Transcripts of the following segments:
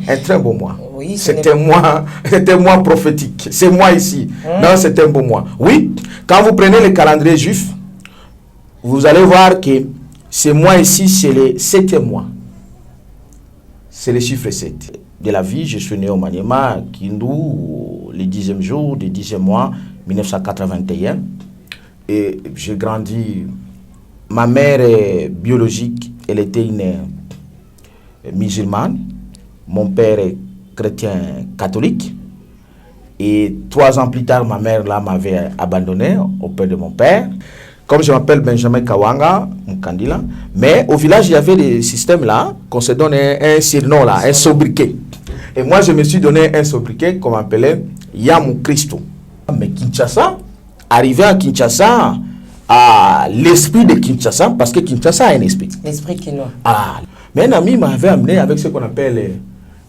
un très beau mois. Oui, c'était un mois prophétique. C'est moi ici. Non, c'est un beau mois. Oui, quand vous prenez le calendrier juif, vous allez voir que ce mois ici, c'est le 7e mois. C'est le chiffre 7 de la vie. Je suis né au Maniema, Kindu, le 10e jour du 10e mois, 1981. Et j'ai grandi. Ma mère biologique, elle était une musulmane. Mon père est chrétien catholique. Et 3 ans plus tard, ma mère là m'avait abandonné auprès de mon père. Comme je m'appelle Benjamin Kawanga, Mukandila, mais au village, il y avait des systèmes là, qu'on se donne un surnom là, un sobriquet. Et moi, je me suis donné un sobriquet qu'on m'appelait Yamu Christo. Mais Kinshasa, arrivé à Kinshasa, à l'esprit de Kinshasa, parce que Kinshasa a un esprit. L'esprit quinois. Ah. Mais un ami m'avait amené avec ce qu'on appelle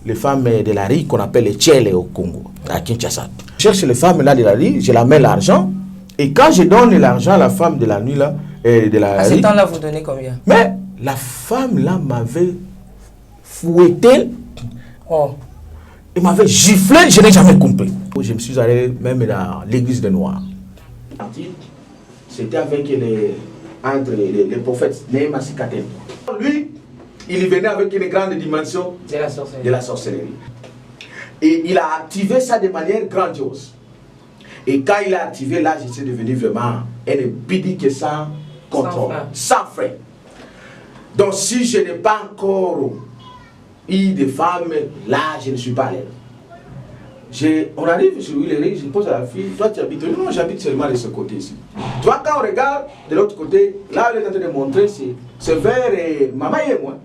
les femmes de la rue, qu'on appelle les tchèles au Congo, à Kinshasa. Je cherche les femmes là de la rue, je la mets l'argent. Et quand je donne l'argent à la femme de la nuit là, de la à ce temps-là, vous donnez combien? Mais la femme là m'avait fouetté. Oh. Elle m'avait giflé, je n'ai jamais compris. Je me suis allé même dans l'église de Noirs. C'était avec entre les prophètes Néhéma Sikaten. Lui, il venait avec une grande dimension de la sorcellerie. Et il a activé ça de manière grandiose. Et quand il a activé là, je suis devenu vraiment un bidi que sans contrôle, sans frein. Donc si je n'ai pas encore eu de femmes, là je ne suis pas allé. On arrive sur l'île, je pose à la fille, toi tu habites? Non, j'habite seulement de ce côté ici. Toi quand on regarde de l'autre côté, là elle est en train de montrer, c'est vers maman et moi.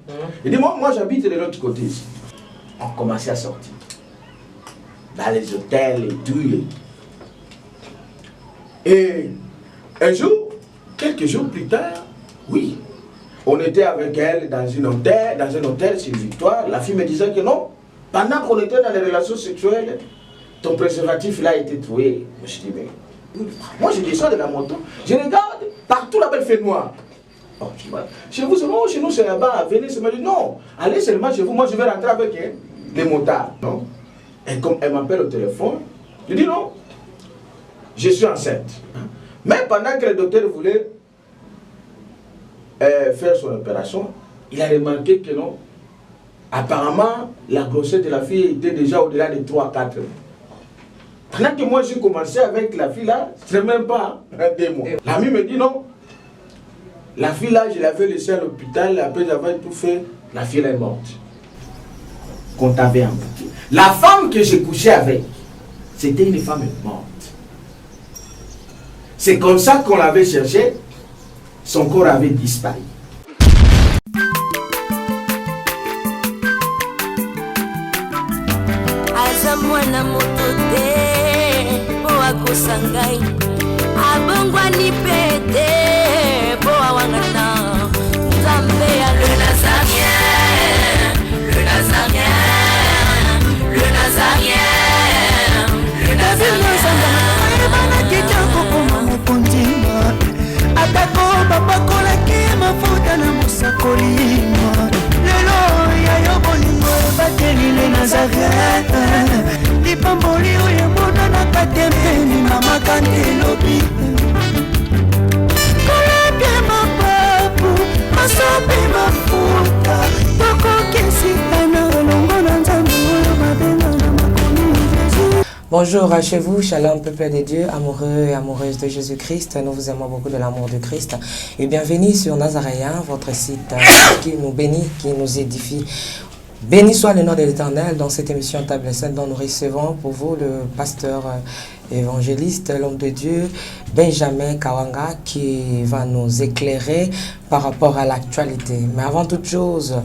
Il dit moi j'habite de l'autre côté ici. On commençait à sortir. Dans les hôtels et tout. Et un jour, quelques jours plus tard, oui, on était avec elle dans un hôtel sur Victoire. La fille me disait que non, pendant qu'on était dans les relations sexuelles, ton préservatif là a été trouvé. Je me suis dit, mais moi je descends de la moto, je regarde, partout la belle fait noir. Oh, chez vous, c'est bon, chez nous c'est là-bas, venez, c'est dit non, allez seulement chez vous, moi je vais rentrer avec les motards. Non? Et comme elle m'appelle au téléphone, je dis non. Je suis enceinte. Mais pendant que le docteur voulait faire son opération, il a remarqué que non. Apparemment, la grossesse de la fille était déjà au-delà de 3-4 mois. Pendant que moi j'ai commencé avec la fille là, ce n'est même pas 2 mois. L'ami me dit non. La fille là, je l'avais laissée à l'hôpital, après avoir tout fait, la fille là est morte. Qu'on t'avait envoyé. La femme que j'ai couché avec, c'était une femme morte. C'est comme ça qu'on l'avait cherché, son corps avait disparu. Azamwana motote, boa kosangai, abongwa ni pete, boa wangata, Nzambe ya le Nazarien, le Nazarien, le Nazarien, le Nazarien. Atako babakola ke mafuta na musakolima lelo ya yo bolingo bateli le Nazareth lipamboli oyo mona na katembeni mama kantelobi koleke mapapu masope mafuta tokokesitana longo na nzambe oyo mabenga na makomi Jésus. Bonjour à chez vous, shalom peuple de Dieu, amoureux et amoureuses de Jésus-Christ. Nous vous aimons beaucoup de l'amour de Christ. Et bienvenue sur Nazaréen, votre site qui nous bénit, qui nous édifie. Béni soit le nom de l'Éternel dans cette émission Table Sainte dont nous recevons pour vous le pasteur évangéliste, l'homme de Dieu, Benjamin Kawanga, qui va nous éclairer par rapport à l'actualité. Mais avant toute chose,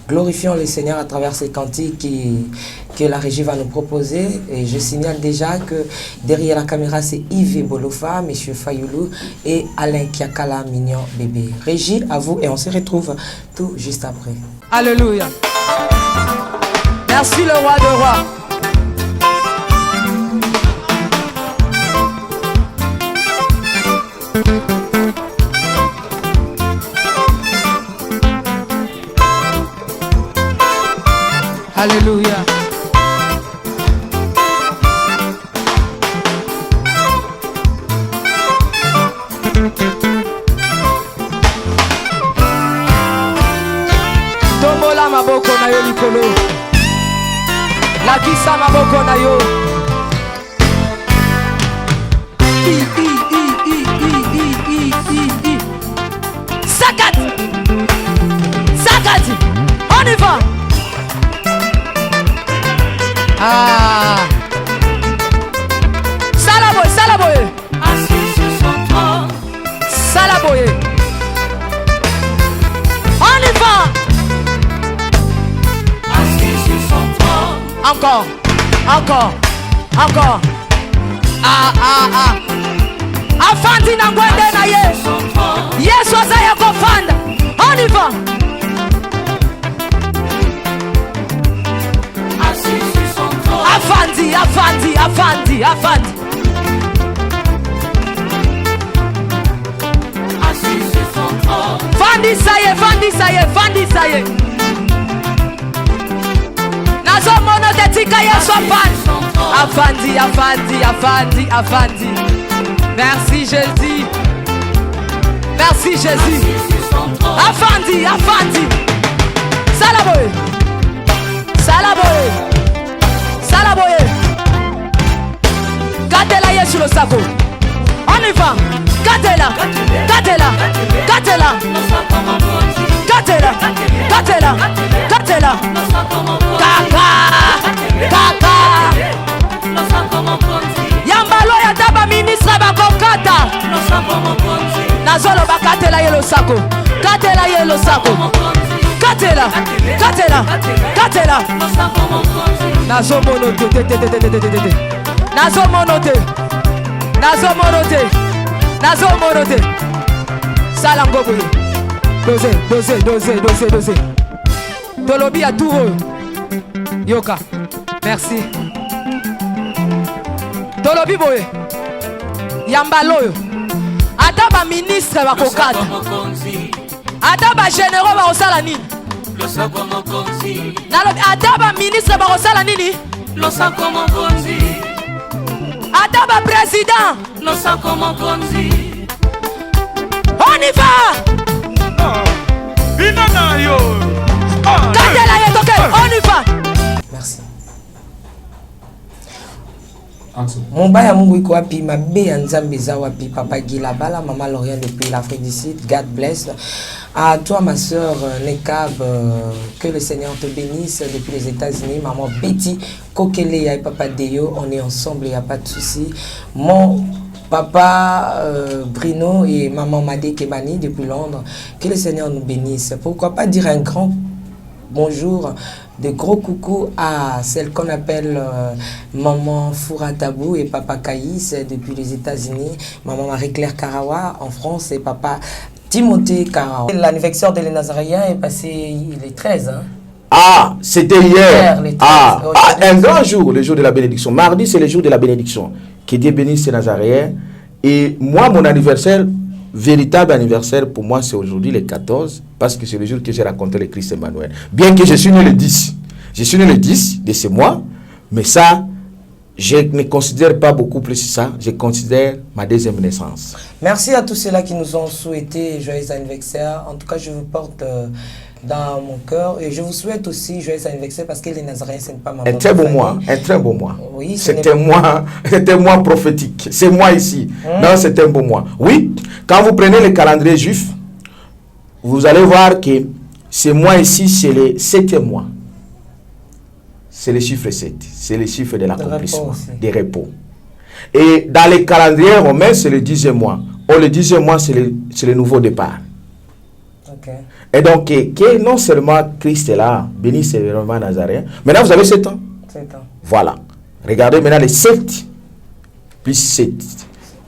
glorifions le Seigneur à travers ces cantiques que la régie va nous proposer. Et je signale déjà que derrière la caméra, c'est Yves Bolofa, M. Fayoulou et Alain Kiakala, mignon bébé. Régie, à vous et on se retrouve tout juste après. Alléluia. Merci le roi de rois. Alléluia. na yo likolo. Lakisa maboko na yo. Sakat. Sakat. On y va. Ah. Salaboye, Salaboye. Assis sur son trône. Salaboye. On y va. Assis sur son trône. Encore. Encore. Encore. Ah, ah, ah. Afandi na ngwende na ye. Yesu azaya kofanda. On y va. Assis sur son trône. Afandi, Afandi, Afandi, Afandi. Assis sur son trône. Fandi saye, Fandi saye, Fandi saye. Nazo mono te tika Yesu afandi. Afandi, Afandi, Afandi, Afandi. Merci Jésus. Merci Jésus. Afandi, Afandi. Salaboye. Salaboye. Salaboye. Gatela Yesu le sako. On y va. Gatela. Gatela. Gatela. Gatela. Gatela. Gatela. Kaka. Kaka. Yambalo ya taba ministre bakokata. Nazolo bakatela yelo sako. Katela yelo sako. Katela. Katela. Katela. Nazo monote. Nazo monote. Nazo monote. Nazo monote. Salango boye. Dose, dose, dose, dose, dose. Tolobi à tout. Yoka. Merci. Tolobi boye. Yambaloyo. Ataba ministre bakokata. Ataba généraux bakosala nini? Nalobi ataba ministre bakosala nini? Ataba président. On y va. Katela yetoke. On y va. Merci. Mobaya Mungu iko wapi, mabe ya Nzambe za wapi, Papa Gilabala, Maman Lorient depuis l'Afrique du Sud, God bless. À toi ma soeur Nekab, que le Seigneur te bénisse depuis les États-Unis. Maman Betty, Kokele et Papa Deyo, on est ensemble, il n'y a pas de souci. Mon Papa Bruno et Maman Madé Kebani depuis Londres, que le Seigneur nous bénisse. Pourquoi pas dire un grand bonjour, de gros coucou à celle qu'on appelle Maman Fouratabou et Papa Caïs depuis les États-Unis, Maman Marie-Claire Karawa en France et Papa Timothée Karawa. L'anniversaire de les Nazaréens est passé les 13. Hein? Ah, c'était hier. Les 13. Un grand jour, le jour de la bénédiction. Mardi, c'est le jour de la bénédiction. Que Dieu bénisse les Nazaréens. Et moi, mon anniversaire, véritable anniversaire pour moi, c'est aujourd'hui le 14, parce que c'est le jour que j'ai rencontré le Christ Emmanuel. Bien que je suis né le 10. Je suis né le 10 de ce mois, mais ça, je ne considère pas beaucoup plus ça. Je considère ma deuxième naissance. Merci à tous ceux-là qui nous ont souhaité joyeux anniversaire. En tout cas, je vous porte dans mon cœur et je vous souhaite aussi joyeux anniversaire parce que les Nazaréens, ce n'est pas ma Un très beau mois, un très beau mois. Oui, c'était un mois prophétique. C'est moi ici. Non, c'est un beau mois. Oui, quand vous prenez le calendrier juif, vous allez voir que ce mois ici, c'est le 7e mois. C'est le chiffre 7. C'est le chiffre de l'accomplissement, des repos. Et dans les calendriers romains, c'est le 10e mois. Or, le 10e mois, c'est le nouveau départ. Okay. Et donc, que non seulement Christ est là, béni c'est vraiment Nazaréen. Maintenant, vous avez 7 ans. 7 ans. Voilà. Regardez maintenant les 7 plus 7.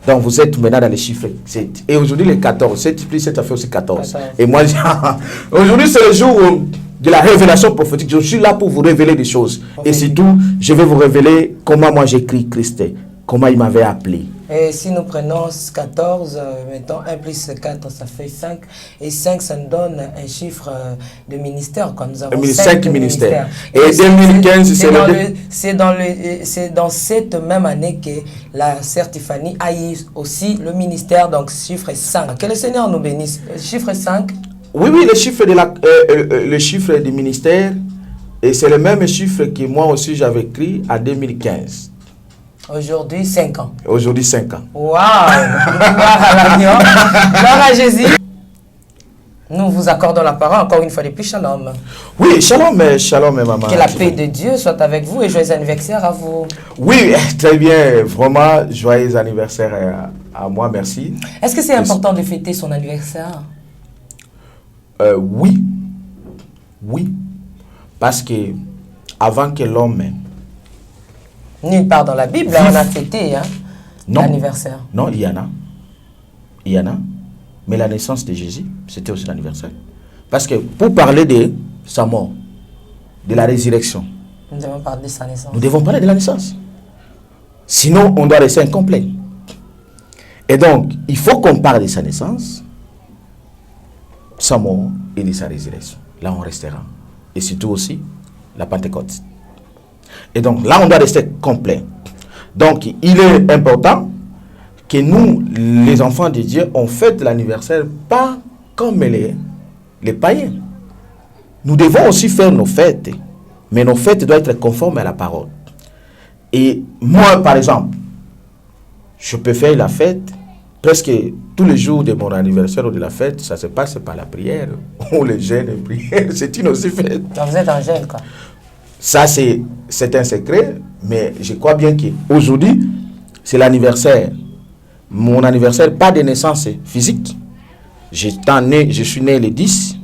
Donc, vous êtes maintenant dans les chiffres 7. Et aujourd'hui, les 14. 7 plus 7, ça fait aussi 14. Et moi, aujourd'hui, c'est le jour de la révélation prophétique. Je suis là pour vous révéler des choses. Et surtout, je vais vous révéler comment moi j'écris Christ, comment il m'avait appelé. Et si nous prenons 14, mettons 1 plus 4, ça fait 5. Et 5, ça nous donne un chiffre de ministère. Quand nous avons 5 ministères. Et 2015, c'est dans cette même année que la sœur Tiffany a eu aussi le ministère, donc chiffre 5. Que le Seigneur nous bénisse. Chiffre 5. Oui, le chiffre, le chiffre du ministère, Et c'est le même chiffre que moi aussi j'avais écrit en 2015. Aujourd'hui, 5 ans. Aujourd'hui, 5 ans. Waouh! Gloire à l'agneau. Gloire à Jésus. Nous vous accordons la parole encore une fois de plus. Shalom. Oui, shalom, shalom, maman. Que la paix de Dieu soit avec vous et joyeux anniversaire à vous. Oui, très bien. Vraiment, joyeux anniversaire à moi, merci. Est-ce que c'est important de fêter son anniversaire? Oui. Oui. Parce que avant que l'homme... Nulle part dans la Bible, on a fêté l'anniversaire. Non, il y en a. Il y en a. Mais la naissance de Jésus, c'était aussi l'anniversaire. Parce que pour parler de sa mort, de la résurrection, nous devons parler de sa naissance. Nous devons parler de la naissance. Sinon, on doit rester incomplet. Et donc, il faut qu'on parle de sa naissance, sa mort et de sa résurrection. Là, on restera. Et surtout aussi, la Pentecôte. Et donc, là, on doit rester complet. Donc, il est important que nous, les enfants de Dieu, on fête l'anniversaire pas comme les païens. Nous devons aussi faire nos fêtes, mais nos fêtes doivent être conformes à la parole. Et moi, par exemple, je peux faire la fête presque tous les jours de mon anniversaire ou de la fête, ça se passe par la prière, ou les jeûnes et prières, c'est une aussi fête. Donc vous êtes en jeûne, quoi. Ça, c'est un secret, mais je crois bien qu'aujourd'hui, c'est l'anniversaire. Mon anniversaire, pas de naissance physique. Je suis né le 10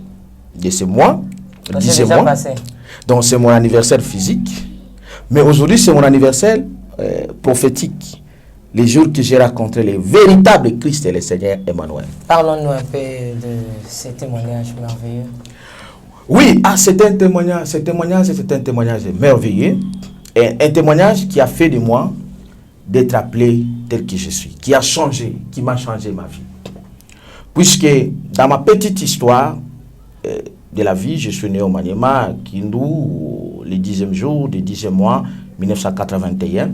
de ce mois. Donc c'est déjà passé. Donc c'est mon anniversaire physique. Mais aujourd'hui, c'est mon anniversaire prophétique. Les jours que j'ai rencontré le véritable Christ et le Seigneur Emmanuel. Parlons-nous un peu de ces témoignages merveilleux. Oui, c'est un témoignage. C'est un témoignage merveilleux. Et un témoignage qui a fait de moi d'être appelé tel que je suis, qui a changé, qui m'a changé ma vie. Puisque dans ma petite histoire de la vie, je suis né au Maniema, Kindu, le 10e jour du 10e mois 1981.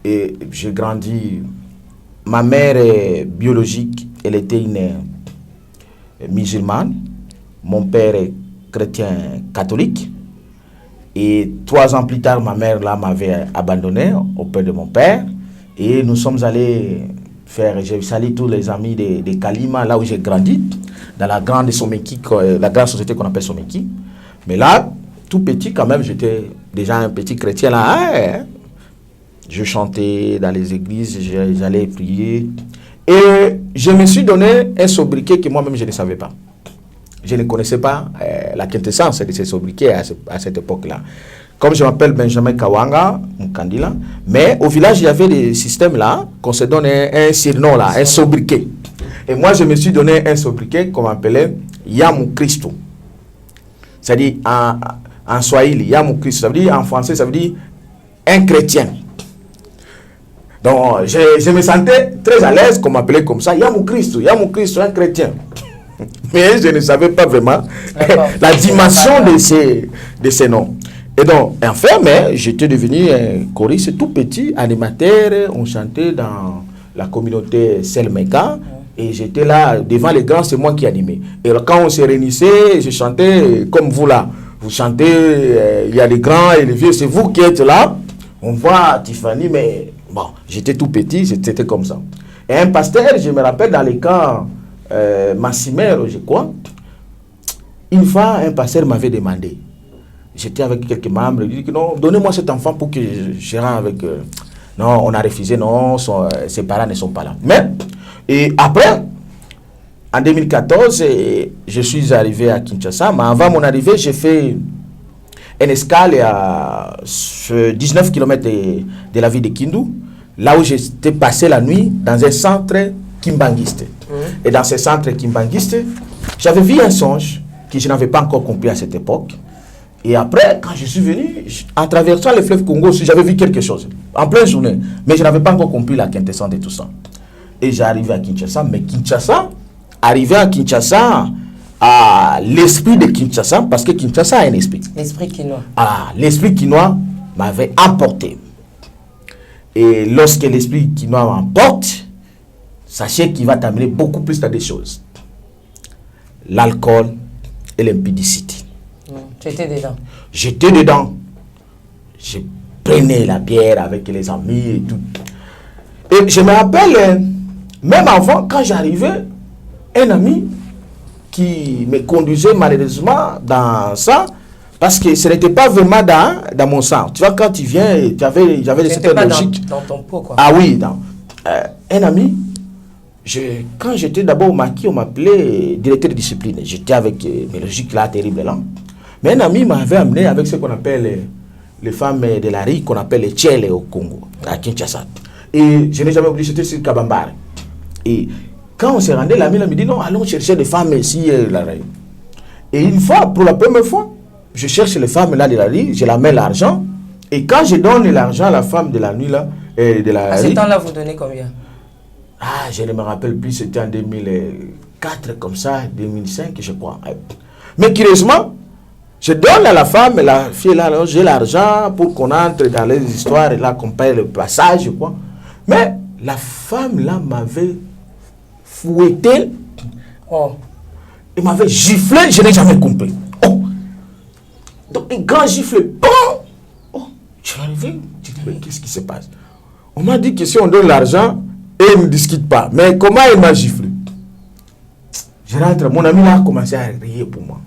Et j'ai grandi. Ma mère biologique, elle était une musulmane. Mon père est chrétien catholique. Et 3 ans plus tard, ma mère là m'avait abandonné auprès de mon père. Et nous sommes allés j'ai salué tous les amis de Kalima, là où j'ai grandi, dans la grande Someki, la grande société qu'on appelle Someki. Mais là, tout petit quand même, j'étais déjà un petit chrétien là. Je chantais dans les églises, j'allais prier. Et je me suis donné un sobriquet que moi-même je ne savais pas. Je ne connaissais pas la quintessence de ces sobriquets à cette époque-là. Comme je m'appelle Benjamin Kawanga, Mukandila, mais au village, il y avait des systèmes là, qu'on se donne un surnom là, un sobriquet. Et moi, je me suis donné un sobriquet qu'on m'appelait Yamu Christo. C'est-à-dire, en Swahili, Yamu Christo, ça veut dire, en français, ça veut dire un chrétien. Donc, je me sentais très à l'aise qu'on m'appelait comme ça, Yamu Christo, un chrétien. Mais je ne savais pas vraiment la dimension de ces noms. Et donc, enfin, mais j'étais devenu un choriste tout petit, animateur. On chantait dans la communauté Selmega. Et j'étais là, devant les grands, c'est moi qui animais. Et quand on se réunissait, je chantais comme vous là. Vous chantez, il y a les grands et les vieux, c'est vous qui êtes là. On voit Tiffany, mais bon, j'étais tout petit, c'était comme ça. Et un pasteur, je me rappelle dans les camps Massimero, je crois, une fois, un pasteur m'avait demandé. J'étais avec quelques membres, il dit que non, donnez-moi cet enfant pour que je rentre avec... Non, on a refusé, non, ses parents ne sont pas là. Mais, et après, en 2014, je suis arrivé à Kinshasa, mais avant mon arrivée, j'ai fait une escale à 19 km de la ville de Kindu, là où j'étais passé la nuit dans un centre kimbanguiste. Et dans ce centre kimbanguiste, j'avais vu un songe que je n'avais pas encore compris à cette époque. Et après, quand je suis venu, en traversant le fleuve Congo, j'avais vu quelque chose, en pleine journée. Mais je n'avais pas encore compris la quintessence de tout ça. Et j'arrivais à Kinshasa, mais arrivé à Kinshasa, à l'esprit de Kinshasa, parce que Kinshasa a un esprit. L'esprit quinois. L'esprit quinois m'avait emporté. Et lorsque l'esprit quinois m'emporte, sachez qu'il va t'amener beaucoup plus à des choses. L'alcool et l'impudicité. Tu étais dedans. J'étais dedans. Je prenais la bière avec les amis et tout. Et je me rappelle, même avant, quand j'arrivais, un ami qui me conduisait malheureusement dans ça, parce que ce n'était pas vraiment dans mon sang. Tu vois, quand tu viens, j'avais certaines logiques. Dans ton pot, quoi. Ah oui, un ami, quand j'étais d'abord au maquis, on m'appelait directeur de discipline. J'étais avec mes logiques là, terribles là. Mais un ami m'avait amené avec ce qu'on appelle les femmes de la rue, qu'on appelle les tchèles au Congo, à Kinshasa. Et je n'ai jamais oublié, c'était sur Kabambare. Et quand on s'est rendu, l'ami me dit non, allons chercher des femmes ici, la rue. Et une fois, pour la première fois, je cherche les femmes là de la rue, je la mets l'argent. Et quand je donne l'argent à la femme de la nuit là, de la à ce rue, temps-là, vous donnez combien? Ah, je ne me rappelle plus, c'était en 2004 comme ça, 2005 je crois. Mais curieusement, je donne à la femme, la fille là, j'ai l'argent pour qu'on entre dans les histoires et là qu'on paye le passage quoi. Mais la femme là m'avait fouetté, et m'avait giflé, je n'ai jamais compris. Oh. Donc un grand gifle, bon. Oh, je suis arrivé, je dis mais qu'est-ce qui se passe? On m'a dit que si on donne l'argent, et il ne discute pas. Mais comment il m'a giflé? Je rentre, mon ami là a commencé à rire pour moi.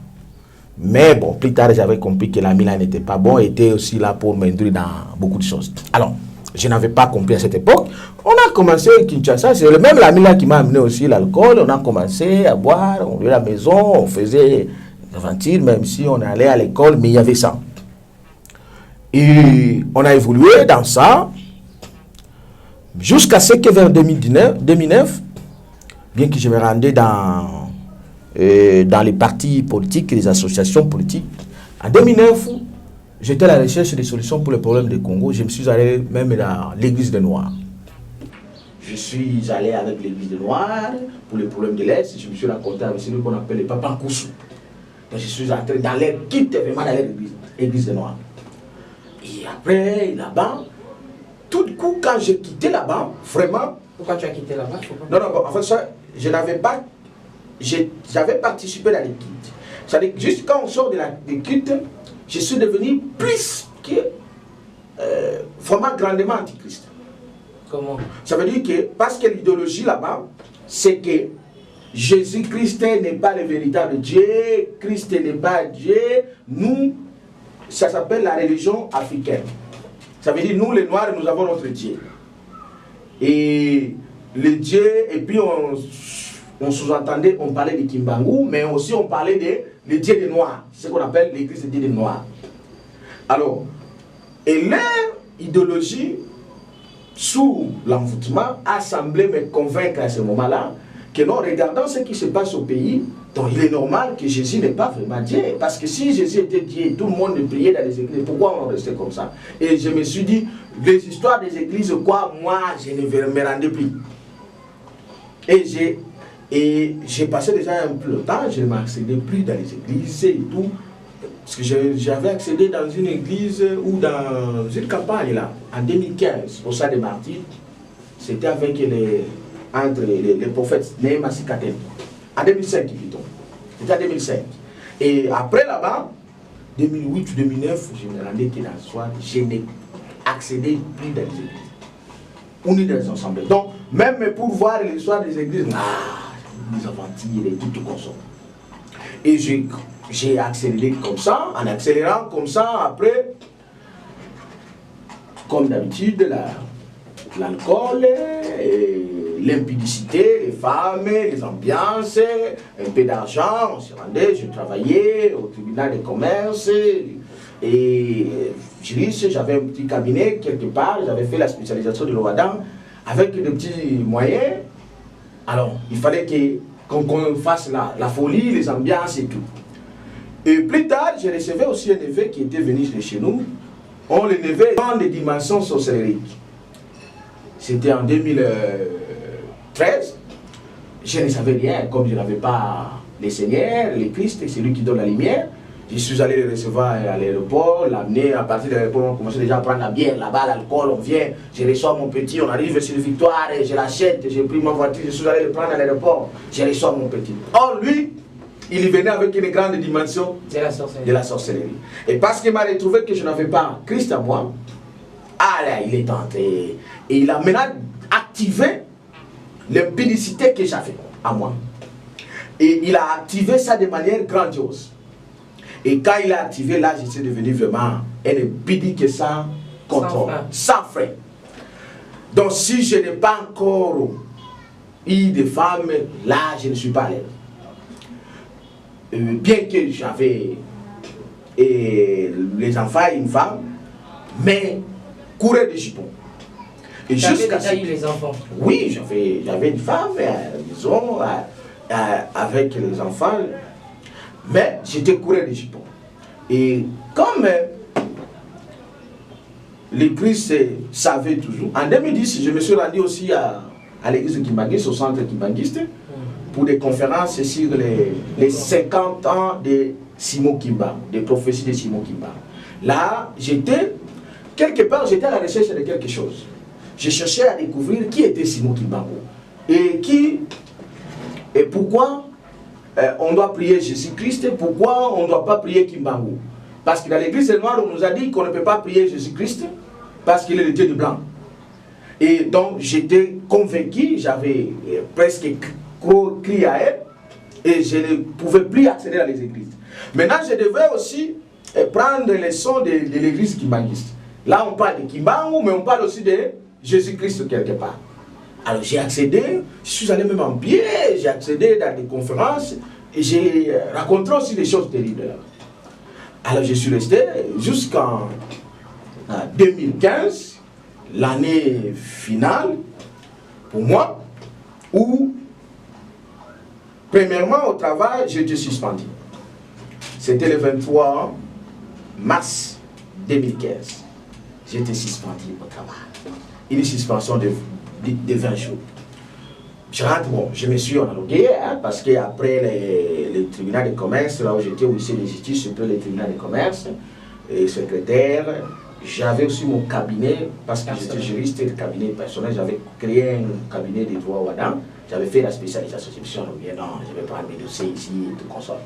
Mais bon, plus tard, j'avais compris que l'ami là n'était pas bon, était aussi là pour m'induire dans beaucoup de choses. Alors, je n'avais pas compris à cette époque. On a commencé à Kinshasa, c'est le même l'ami là qui m'a amené aussi l'alcool. On a commencé à boire, on allait à la maison, on faisait des aventures, même si on allait à l'école, mais il y avait ça. Et on a évolué dans ça. Jusqu'à ce que vers 2009, bien que je me rendais dans les partis politiques, les associations politiques, en 2009, j'étais à la recherche des solutions pour les problèmes du Congo. Je me suis allé même dans l'église des Noirs. Je suis allé avec l'église des Noirs pour les problèmes de l'Est. Je me suis rencontré avec celui qu'on appelle les Papa Koussou. Donc je suis entré dans l'air, quitte vraiment dans l'église des Noirs. Et après, là-bas, tout du coup, quand j'ai quitté là-bas, vraiment... Pourquoi tu as quitté là-bas? Non, en fait, ça, je n'avais pas... J'avais participé dans les quittes. C'est-à-dire que juste quand on sort des quittes, je suis devenu plus que... vraiment grandement antichrist. Comment? Ça veut dire que, parce que l'idéologie là-bas, c'est que Jésus-Christ n'est pas le véritable Dieu, Christ n'est pas Dieu, nous, ça s'appelle la religion africaine. Ça veut dire, nous les Noirs, nous avons notre Dieu. Et le Dieu, et puis on sous-entendait, on parlait de Kimbangu, mais aussi on parlait de Dieu des Noirs, ce qu'on appelle l'église des Dieux des Noirs. Alors, et leur idéologie, sous l'envoûtement, a semblé me convaincre à ce moment-là que non, regardant ce qui se passe au pays, donc il est normal que Jésus n'est pas vraiment Dieu. Parce que si Jésus était Dieu, tout le monde priait dans les églises, pourquoi on restait comme ça? Et je me suis dit, les histoires des églises, quoi, moi, je ne me rendais plus. Et j'ai passé déjà un peu de temps, je ne m'accédais plus dans les églises et tout. Parce que j'avais accédé dans une église ou dans une campagne là, en 2015, au sein des martyrs. C'était avec entre les prophètes Néma Sikaten. En 2005, plutôt. C'était en 2005. Et après là-bas, 2008 ou 2009, je me rendais que dans le soir, je n'ai accédé plus dans les églises. On est dans les ensembles. Donc, même pour voir l'histoire des églises, les aventures et tout consort. Et j'ai accéléré comme ça, en accélérant comme ça, après, comme d'habitude, l'alcool, l'impudicité, les femmes, les ambiances, un peu d'argent, on se rendait, je travaillais au tribunal de commerce, et j'avais un petit cabinet quelque part, j'avais fait la spécialisation de l'Ouadan, avec de petits moyens. Alors, il fallait qu'on fasse la folie, les ambiances et tout. Et plus tard, j'ai reçu aussi un neveu qui était venu de chez nous. On le neveu dans des dimensions sorcériques. C'était en 2013. Je ne savais rien, comme je n'avais pas les Seigneurs, les Christ, c'est lui qui donne la lumière. Je suis allé le recevoir à l'aéroport, l'amener à partir de l'aéroport, on commençait déjà à prendre la bière là-bas, l'alcool, on vient, je reçois mon petit, on arrive sur le Victoire, et je l'achète, j'ai pris ma voiture, je suis allé le prendre à l'aéroport, je reçois mon petit. Or lui, il venait avec une grande dimension de la sorcellerie. Et parce qu'il m'a retrouvé que je n'avais pas Christ à moi, ah là, il est tenté. Et il a maintenant activé l'impudicité que j'avais à moi. Et il a activé ça de manière grandiose. Et quand il a activé, là, je suis devenu vraiment un impudique sans contrôle, sans frein. Donc, si je n'ai pas encore eu de femmes, là, je ne suis pas l'air. Bien que j'avais les enfants et une femme, mais courait des jupons. Et jusqu'à déjà eu les enfants? Oui, j'avais une femme à la maison avec les enfants, mais j'étais coureur des jupons. Et comme le Christ savait toujours, en 2010, je me suis rendu aussi à l'église de Kimbangiste, au centre Kimbangiste, pour des conférences sur les 50 ans de Simon Kimba, des prophéties de Simon Kimba. Là, quelque part, j'étais à la recherche de quelque chose. Je cherchais à découvrir qui était Simon Kimbangu et pourquoi on doit prier Jésus-Christ, pourquoi on ne doit pas prier Kimbangu. Parce que dans l'église noire, on nous a dit qu'on ne peut pas prier Jésus-Christ parce qu'il est le Dieu du blanc. Et donc j'étais convaincu, j'avais presque crié à elle et je ne pouvais plus accéder à les églises. Maintenant, je devais aussi prendre les leçons de l'église kimbangiste. Là, on parle de Kimbangu, mais on parle aussi de Jésus-Christ quelque part. Alors j'ai accédé, je suis allé même en pied, j'ai accédé dans des conférences et j'ai raconté aussi des choses terribles. Alors je suis resté jusqu'en 2015, l'année finale pour moi, où premièrement au travail, j'ai été suspendu. C'était le 23 mars 2015. J'étais suspendu au travail. Une suspension de 20 jours. Je rentre, bon, je me suis homologué, parce qu'après le tribunal de commerce, là où j'étais au lycée de justice, après le tribunal de commerce, et secrétaire, j'avais aussi mon cabinet, parce que j'étais juriste et le cabinet personnel, j'avais créé un cabinet de droit au Adam, j'avais fait la spécialisation, je me suis homologué, non, je vais prendre mes dossiers ici, et tout comme ça.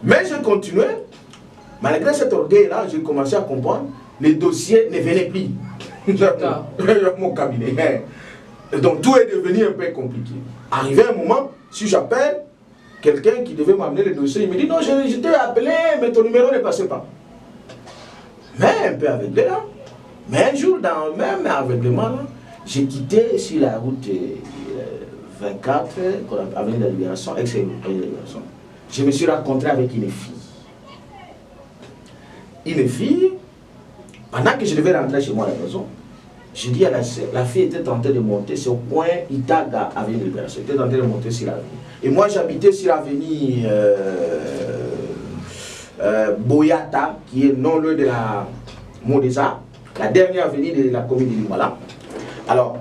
Mais j'ai continué, malgré cet orgueil-là, j'ai commencé à comprendre, les dossiers ne venaient plus. Mon cabinet. Donc tout est devenu un peu compliqué. Arrivé un moment, si j'appelle quelqu'un qui devait m'amener le dossier, il me dit non, je t'ai appelé, mais ton numéro ne passait pas. Mais un peu aveuglément. Mais un jour, dans le même aveuglement, j'ai quitté sur la route 24, avec la libération, je me suis rencontré avec une fille. Une fille, pendant que je devais rentrer chez moi à la maison, j'ai dit à la fille était en train de monter sur le coin Itaga avec une libération. Elle était en train de monter sur l'avenue. Et moi j'habitais sur l'avenue Boyata, qui est non loin de la Modesa, la dernière avenue de la commune de Limala. Alors,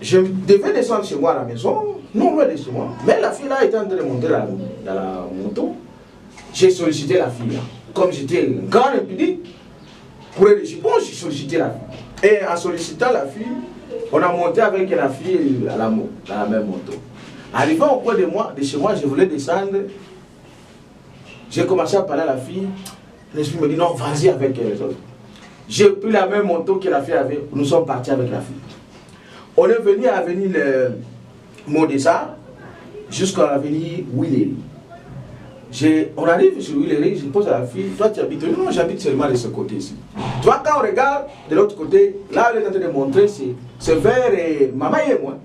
je devais descendre chez moi à la maison, non loin de chez moi, mais la fille là était en train de monter dans la moto. J'ai sollicité la fille là. Comme j'étais un grand impudique, pour les jupons, j'ai sollicité la fille. Et en sollicitant la fille, on a monté avec la fille à la même moto. Arrivant au coin de chez moi, je voulais descendre. J'ai commencé à parler à la fille. L'esprit me dit non, vas-y avec les autres. J'ai pris la même moto que la fille avait. Nous sommes partis avec la fille. On est venu à l'avenue Modesa jusqu'à l'avenue Willeri. On arrive sur Willeri, je pose à la fille, toi tu habites? Non, j'habite seulement de ce côté ici. Toi quand on regarde de l'autre côté, là elle est en train de montrer, c'est vers maman et moi.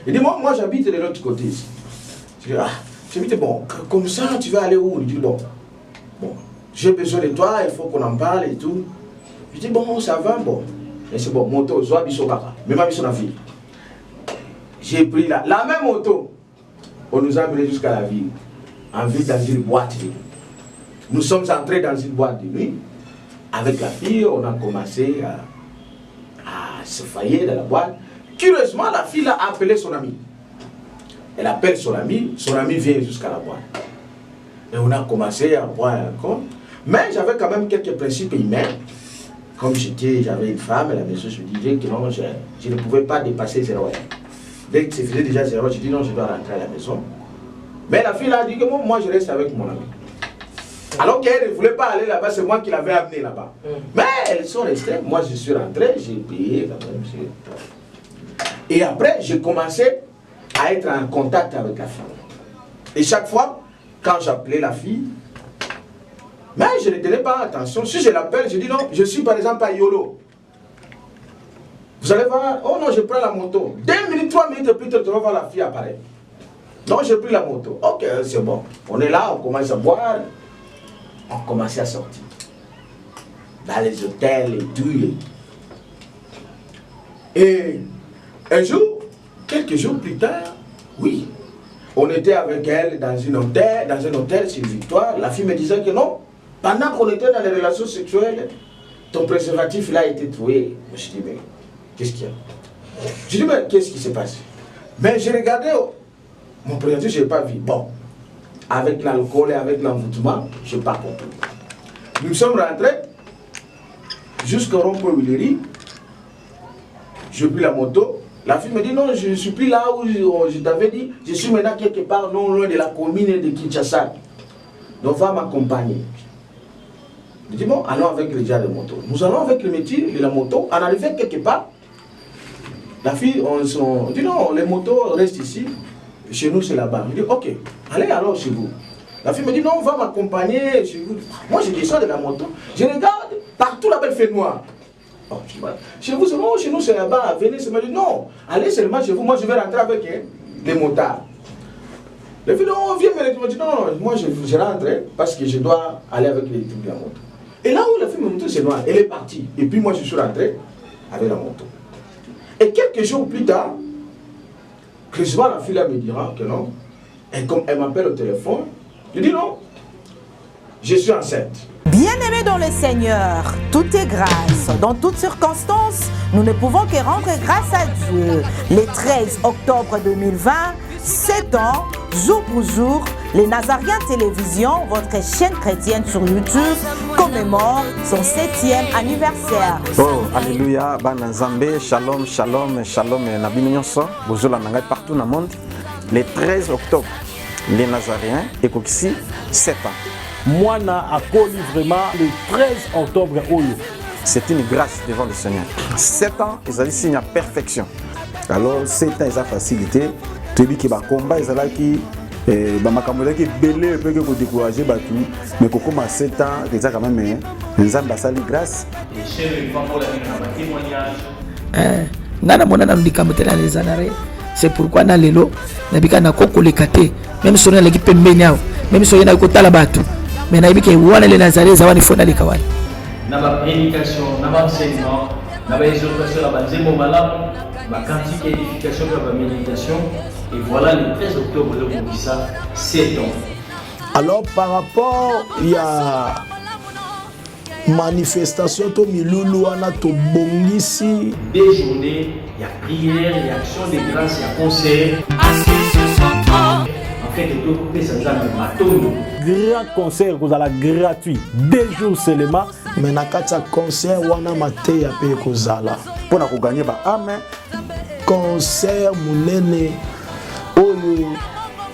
Il dit moi j'habite de l'autre côté ici. Je dis j'habite bon, comme ça tu vas aller où? Il dit bon, j'ai besoin de toi, il faut qu'on en parle et tout. Je dis bon ça va, bon. Et c'est bon, moto, Zoa Bissokaka, même ma mission en ville. J'ai pris la même moto, on nous a amené jusqu'à la ville. En ville dans une boîte de nuit. Nous sommes entrés dans une boîte de nuit. Avec la fille, on a commencé à se faillir dans la boîte. Curieusement, la fille a appelé son ami. Elle appelle son ami vient jusqu'à la boîte. Et on a commencé à boire encore. Mais j'avais quand même quelques principes humains. Comme j'avais une femme à la maison, je me disais que non, je ne pouvais pas dépasser 0,1. Dès que ça faisait déjà 0, je dis non, je dois rentrer à la maison. Mais la fille a dit que moi je reste avec mon ami. Alors qu'elle ne voulait pas aller là-bas, c'est moi qui l'avais amenée là-bas. Mais elles sont restées, moi je suis rentré, j'ai payé quand même. Et après, j'ai commencé à être en contact avec la fille. Et chaque fois, quand j'appelais la fille, mais je ne tenais pas attention. Si je l'appelle, je dis non, je suis par exemple à Yolo. Vous allez voir, oh non, je prends la moto. 2 minutes, 3 minutes plus tard, tu vas voir la fille apparaître. Donc j'ai pris la moto. Ok, c'est bon. On est là, on commence à boire. On commence à sortir. Dans les hôtels et tout. Et un jour, quelques jours plus tard, oui, on était avec elle dans un hôtel sur Victoire. La fille me disait que non, pendant qu'on était dans les relations sexuelles, ton préservatif là a été trouvé. Je me suis dit, mais qu'est-ce qu'il y a? Je dis, mais qu'est-ce qui s'est passé? Mais j'ai regardé, mon préservatif, je n'ai pas vu. Bon, avec l'alcool et avec l'envoûtement, je n'ai pas compris. Nous sommes rentrés jusqu'au rond-point Willery. J'ai pris la moto. La fille me dit non, je ne suis plus là où je t'avais dit. Je suis maintenant quelque part non loin de la commune de Kinshasa. Donc va m'accompagner. Je dis bon, allons avec les gens de moto. Nous allons avec le métier de la moto. En arrivant quelque part, la fille, on dit non, les motos restent ici. Chez nous, c'est là-bas. Je dis ok, allez alors chez vous. La fille me dit non, on va m'accompagner chez vous. Moi, je descends de la moto. Je regarde, partout la belle fait noir. Oh, chez vous, c'est bon, chez nous, c'est là-bas. Venez, c'est dit non, allez seulement chez vous. Moi, je vais rentrer avec les motards. La fille, non, viens me dire. Je dis non, moi, je rentre parce que je dois aller avec les trucs de la moto. Et là où la fille me montre, c'est noir. Elle est partie. Et puis, moi, je suis rentré avec la moto. Et quelques jours plus tard, souvent, la fille là me dira que non. Et comme elle m'appelle au téléphone, je dis non, je suis enceinte. Bien-aimés dans le Seigneur, tout est grâce. Dans toutes circonstances, nous ne pouvons que rendre grâce à Dieu. Le 13 octobre 2020, 7 ans, jour pour jour, les Nazariens Télévision, votre chaîne chrétienne sur YouTube, commémore son 7e anniversaire. Oh, alléluia, Bana Nzambe, shalom, shalom, shalom, Nabino Nyonso, Bozola Nangai partout dans le monde. Le 13 octobre, les Nazariens, Ekokisi, 7 ans. Moi, à Coli vraiment le 13 octobre. C'est une grâce devant le Seigneur. 7 ans, ils ont signé à perfection. Alors, 7 ans, ils ont facilité. Tu dis que le combat, ils ont qui bamakambolaki belé peut que décourager batu mais qu'on commence 7 ans déjà quand même les ambassades grâce et chez les témoignage ngana mona na ndikambo tena les anare c'est pourquoi na lelo na bika na koko le kate même si on a l'équipe pembeni yao même si on a ko tala batu mais na ibike wana les nazaré zawani fona le kawani na ba prédication na ba enseignement na ba exhortation na ba nzembo malamu ba cantique édification na ba méditation. Et voilà le 13 octobre de Bokissa, 7 ans. Alors par rapport, il y a manifestation to milulu wana to bongisi. Des journées, il y a prière, il y a action de grâce, il y a concert. Assis sur son trône. En fait, de tout couper sans jamais maton. Grand concert, vous allez gratuit, 2 jours seulement. Mais na kata concert wana mate ya pe kozala. Pour na ko gagner ba amen. Concert munene.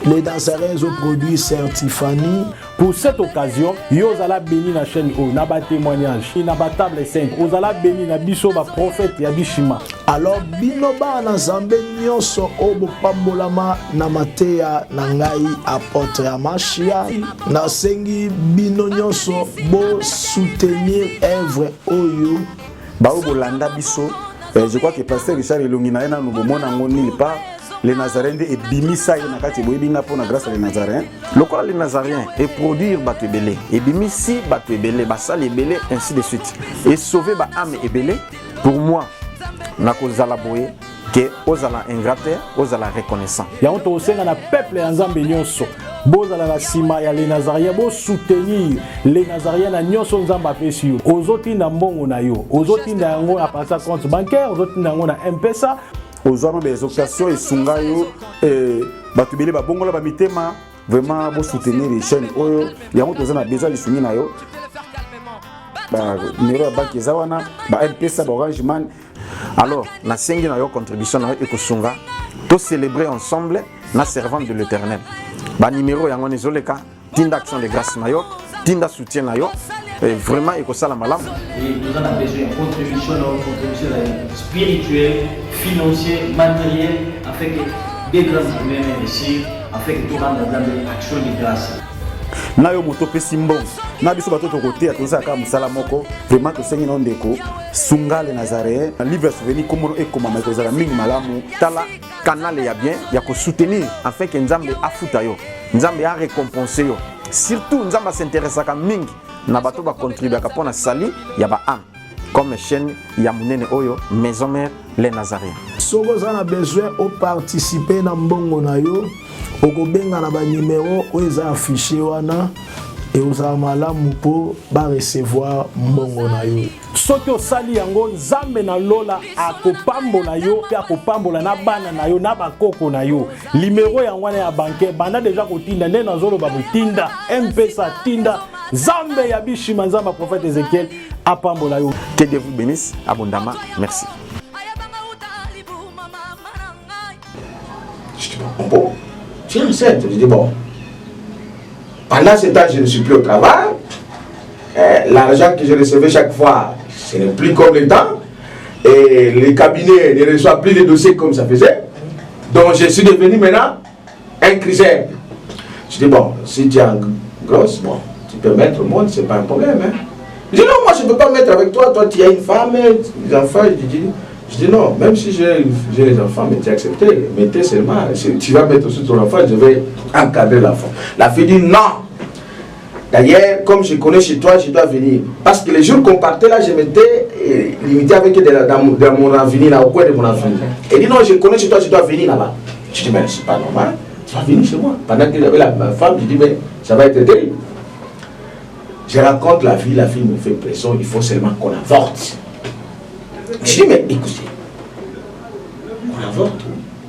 Les danseurs ont produit Certifani. Pour cette occasion, vous allez bénir la chaîne, vous allez témoignage, vous allez table 5, vous allez bénir la biso, le prophète Yabishima. Alors, binoba na zambe nyonso obo pambolama na mateya na ngai apôtre ya Machia na sengi bino nyonso bo soutenir œuvre oyo ba obolanda biso. Je crois que pasteur Richard Elongina na ngomona ngoni pas les Nazaréens et bimisa et nakati boyebinga pour la grâce les Nazaréens. Le quoi les Nazaréens et produire batu belé et bimisi batu belé basal belé ainsi de suite et sauver ba âme et belé pour moi nakozala boye que ozala ingrate ozala reconnaissant. Ya onto osenga na peuple ya Nzambe nyonso bozala na sima ya les Nazaréens bo soutenir les Nazaréens na nyonso Nzambe apesi yo ozoti na mbongo na yo ozoti na yango a passer compte bancaire ozoti na yango na M-Pesa aux hommes des occasions et sungayo batubele ba bongola ba mitema vraiment bo soutenir les chaînes oyo ya moto zana besoin de soutenir na yo ba numéro ba kezawana ba M-Pesa ba Orange Man. Alors na sengi na yo contribution na yo ko sunga to célébrer ensemble na servante de l'Éternel ba numéro yango nezoleka tinda action de grâce na yo tinda soutien na yo et vraiment ekosala malamu. Et nous en avons besoin de contribution spirituelle, financière, matérielle, afin que des grands problèmes ici, afin que tout le monde ait action de grâce. Na yo moto pesi mbongo na biso bato tokotea tozaka musala moko vraiment tosengi na ndeko sunga le Nazaréen livre souvenir komono ekomama ekozala mingi malamu tala canal ya bien ya ko soutenir afin que nzambe afuta yo nzambe a récompenser yo surtout nzambe s'intéressaka mingi na bato ba contribuer ka pona sali ya ba âme comme chaîne ya munene oyo maison mère les Nazaréens. Soko za na besoin au participer na mbongo na yo okobenga na ba numéro oza affiché wana et oza malamu po ba recevoir mbongo na yo. Soki osali yango nzambe na lola akopambola yo pe akopambola na bana na yo na bakoko na yo. Numéro ya wana ya banque banda déjà kotinda nde nazolo ba botinda mpesa tinda Zambe ya bishima nzamba prophète Ézéchiel apambola yo. Que Dieu vous bénisse abondamment. Merci. Je dis bon, tu enceinte. Je dis bon, pendant ce temps je ne suis plus au travail. L'argent que je recevais chaque fois, ce n'est plus comme le temps. Et les cabinets ne reçoivent plus les dossiers comme ça faisait. Donc je suis devenu maintenant un criseur. Je dis bon, si tu es en grosse, bon, tu peux mettre au monde, c'est pas un problème. Hein. Je dis non, moi je ne peux pas mettre avec toi. Toi tu as une femme, des enfants. Je dis non, même si j'ai les enfants, mais tu as accepté, mettez seulement. Si tu vas mettre aussi ton enfant, je vais encadrer l'enfant. La fille dit non. D'ailleurs, comme je connais chez toi, je dois venir. Parce que les jours qu'on partait là, je m'étais limité avec dans mon avenir, là, au coin de mon avenir. Elle dit non, je connais chez toi, je dois venir là-bas. Je dis mais c'est pas normal, tu vas venir chez moi. Pendant qu'il y avait ma femme, je dis mais ça va être terrible. Je raconte la fille me fait pression, il faut seulement qu'on avorte. Je dis mais écoutez, on avorte.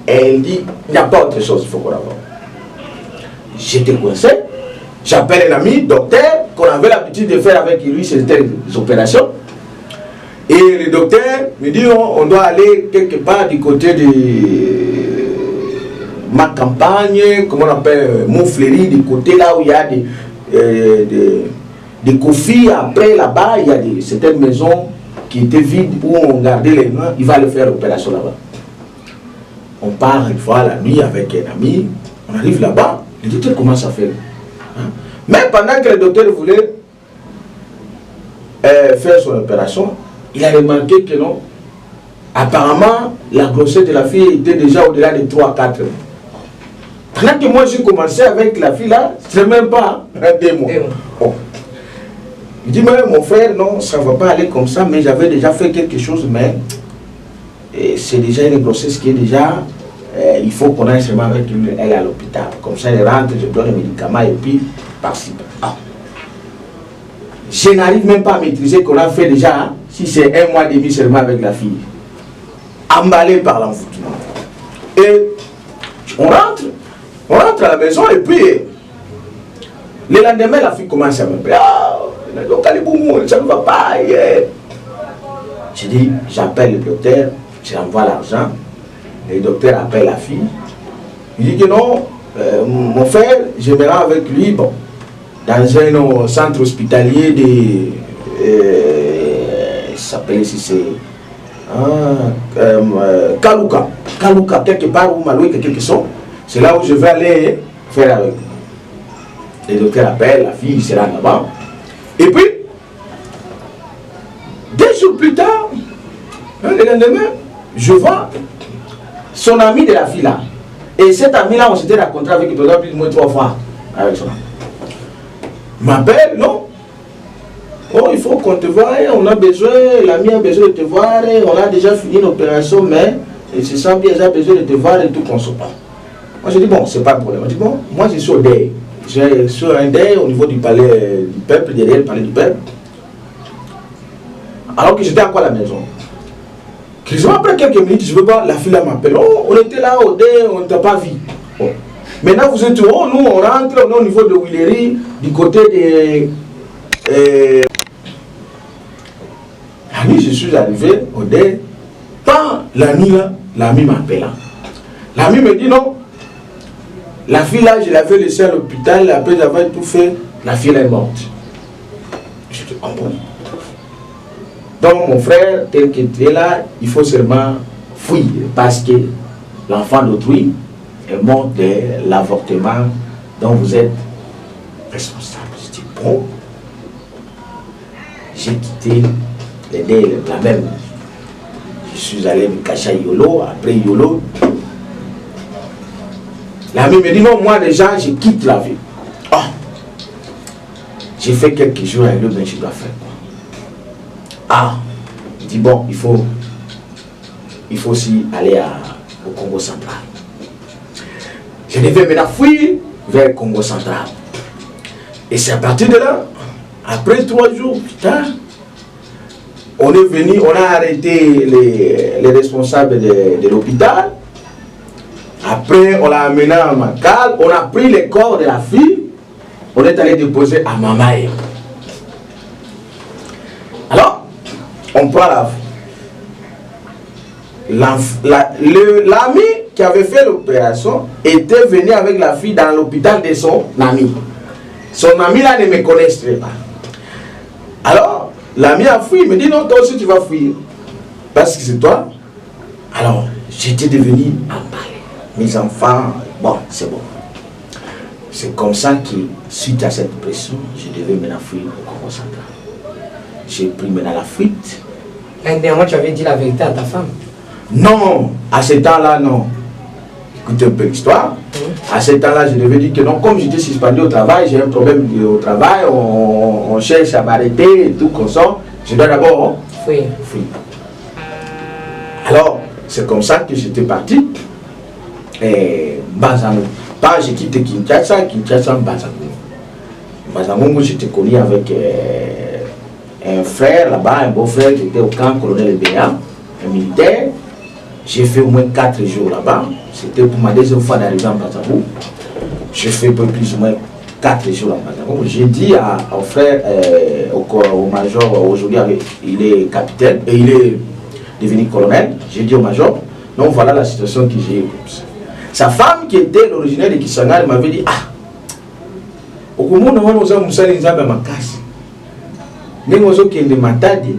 Elle dit il n'y a pas autre chose, il faut qu'on avorte. J'étais coincé. J'appelle un ami, docteur, qu'on avait l'habitude de faire avec lui certaines opérations. Et le docteur me dit on doit aller quelque part du côté de ma campagne, comment on appelle, Montfléry, du côté là où il y a des coffres. Après là-bas, il y a certaines maisons qui étaient vides où on gardait les mains. Il va aller faire l'opération là-bas. On part une fois la nuit avec un ami. On arrive là-bas. Le docteur commence à faire. Mais pendant que le docteur voulait faire son opération, il a remarqué que non. Apparemment, la grossesse de la fille était déjà au-delà de 3-4 mois. Pendant que moi j'ai commencé avec la fille là, c'est même pas 2 mois. Bon. Il dit, mais mon frère, non, ça ne va pas aller comme ça, mais j'avais déjà fait quelque chose, mais c'est déjà une grossesse qui est déjà... il faut qu'on aille seulement avec elle à l'hôpital. Comme ça, elle rentre, je donne les médicaments et puis par-ci. Je n'arrive même pas à maîtriser qu'on a fait déjà, hein, si c'est 1 mois et demi seulement avec la fille. Emballé par l'envoûtement. Et on rentre à la maison et puis le lendemain, la fille commence à me dire ça ne va pas. Je dis, j'appelle le docteur, je renvoie l'argent. Le docteur appelle la fille. Il dit que non, mon frère, je me rends avec lui, bon, dans un centre hospitalier de... il s'appelle ici, c'est... Kalouka. Kalouka, quelque part où Maloué, quelque chose. C'est là où je vais aller faire avec lui. Le docteur appelle la fille, il sera là-bas. Et puis, 2 jours plus tard, le lendemain, je vois son ami de la fille là. Et cet ami là, on s'était rencontré avec lui plus ou moins 3 fois avec son ami. M'appelle, non. Oh, il faut qu'on te voie, on a besoin, l'ami a besoin de te voir, on a déjà fini l'opération, mais il se sent bien, il a besoin de te voir et tout qu'on se parle. Moi je dis bon, c'est pas un problème. Je dis bon, moi je suis au deuil. Je suis un deuil au niveau du palais du peuple, derrière le palais du peuple. Alors que j'étais encore à la maison. Après quelques minutes, je veux voir, la fille là m'appelle. Oh, on était là au dé, on ne t'a pas vu. Oh. Maintenant vous êtes où? Nous on rentre, on est au niveau de Willery, du côté de... La nuit, je suis arrivé au dé. Quand la nuit là, l'ami m'appelle. L'ami me dit non. La fille là, je l'avais laissée à l'hôpital, après j'avais tout fait, la fille elle est morte. Je dis, oh bon. Donc mon frère, tel qu'il était là, il faut seulement fuir parce que l'enfant d'autrui est mort de l'avortement dont vous êtes responsable. Je dis, bon. J'ai quitté les deux, la même. Je suis allé me cacher à Yolo, après Yolo. L'ami me dit, non, moi déjà, je quitte la vie. Oh. J'ai fait quelques jours avec lui, mais je dois faire quoi? Ah, il dit, bon, il faut aussi aller au Congo central. Je devais maintenant fuir vers le Congo central. Et c'est à partir de là, après 3 jours plus tard, on est venu, on a arrêté les responsables de l'hôpital. Après, on l'a amené à Makal, on a pris le corps de la fille, on est allé déposer à Mamaï. Alors, on prend l'ami qui avait fait l'opération était venu avec la fille dans l'hôpital de son ami. Son ami là ne me connaissait pas. Alors, l'ami a fui, il me dit non, toi aussi tu vas fuir. Parce que c'est toi. Alors, j'étais devenu emballé. Mes enfants, bon, c'est bon. C'est comme ça que, suite à cette pression, je devais maintenant fuir au Congo central. J'ai pris maintenant la fuite. Dernièrement, tu avais dit la vérité à ta femme? Non, à ce temps-là, non. Écoutez un peu l'histoire. À ce temps-là, je devais dire que non, comme j'étais suspendu au travail, j'ai un problème au travail, on cherche à m'arrêter et tout comme ça. Je dois d'abord fuir. Alors, c'est comme ça que j'étais parti. Et Bazango. Pas j'ai quitté Kinshasa, Bazango. Bazango, j'étais connu avec un frère là-bas, un beau-frère qui était au camp colonel Ebéa, un militaire. J'ai fait au moins 4 jours là-bas. C'était pour ma deuxième fois d'arriver en Bazango. J'ai fait plus ou moins 4 jours en Bazango. J'ai dit au frère, au major, aujourd'hui il est capitaine et il est devenu colonel. J'ai dit au major, donc voilà la situation que j'ai eue comme ça. Sa femme qui était l'originaire de Kisangani m'avait dit, ah, au Congo, nous avons Moussali Nzambe Makasi. Nous avons Kende Matadi.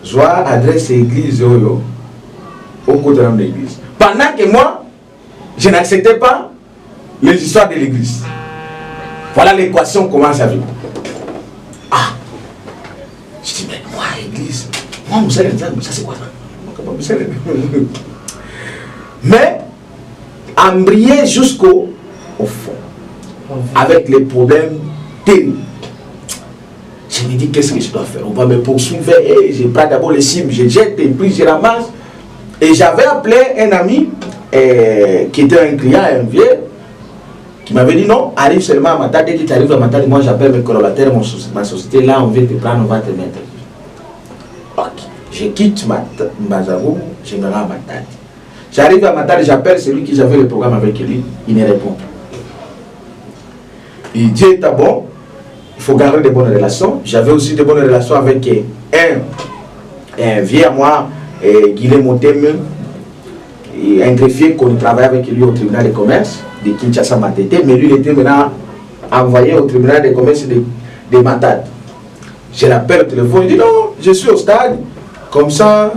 Joie adresse l'église au côté de l'église. Pendant que moi, je n'acceptais pas les histoires de l'église. Voilà l'équation commence à vivre. Ah, je dis, mais moi, l'église, moi, Moussali Nzambe, ça c'est quoi ça? Mais embrayé jusqu'au fond, avec les problèmes terribles. Je me dis, qu'est-ce que je dois faire? On va me poursuivre, et je prends d'abord les cibles, je jette, et puis je ramasse. Et j'avais appelé un ami qui était un client, un vieux, qui m'avait dit non, arrive seulement à Matadi. Dès que tu arrives à Matadi, moi j'appelle mes collaborateurs, ma société, là on vient te prendre, on va te mettre. Ok, je quitte Bazango, je me rends à Matadi. J'arrive à Matadi, j'appelle celui qui j'avais le programme avec lui, il ne répond pas. Il dit, t'as bon, il faut garder de bonnes relations. J'avais aussi de bonnes relations avec un vieux à moi, Guilhem Motem, un greffier qu'on travaille avec lui au tribunal de commerce de Kinshasa Matete, mais lui il était maintenant envoyé au tribunal de commerce de Matadi. Je l'appelle au téléphone, il dit non, je suis au stade, comme ça.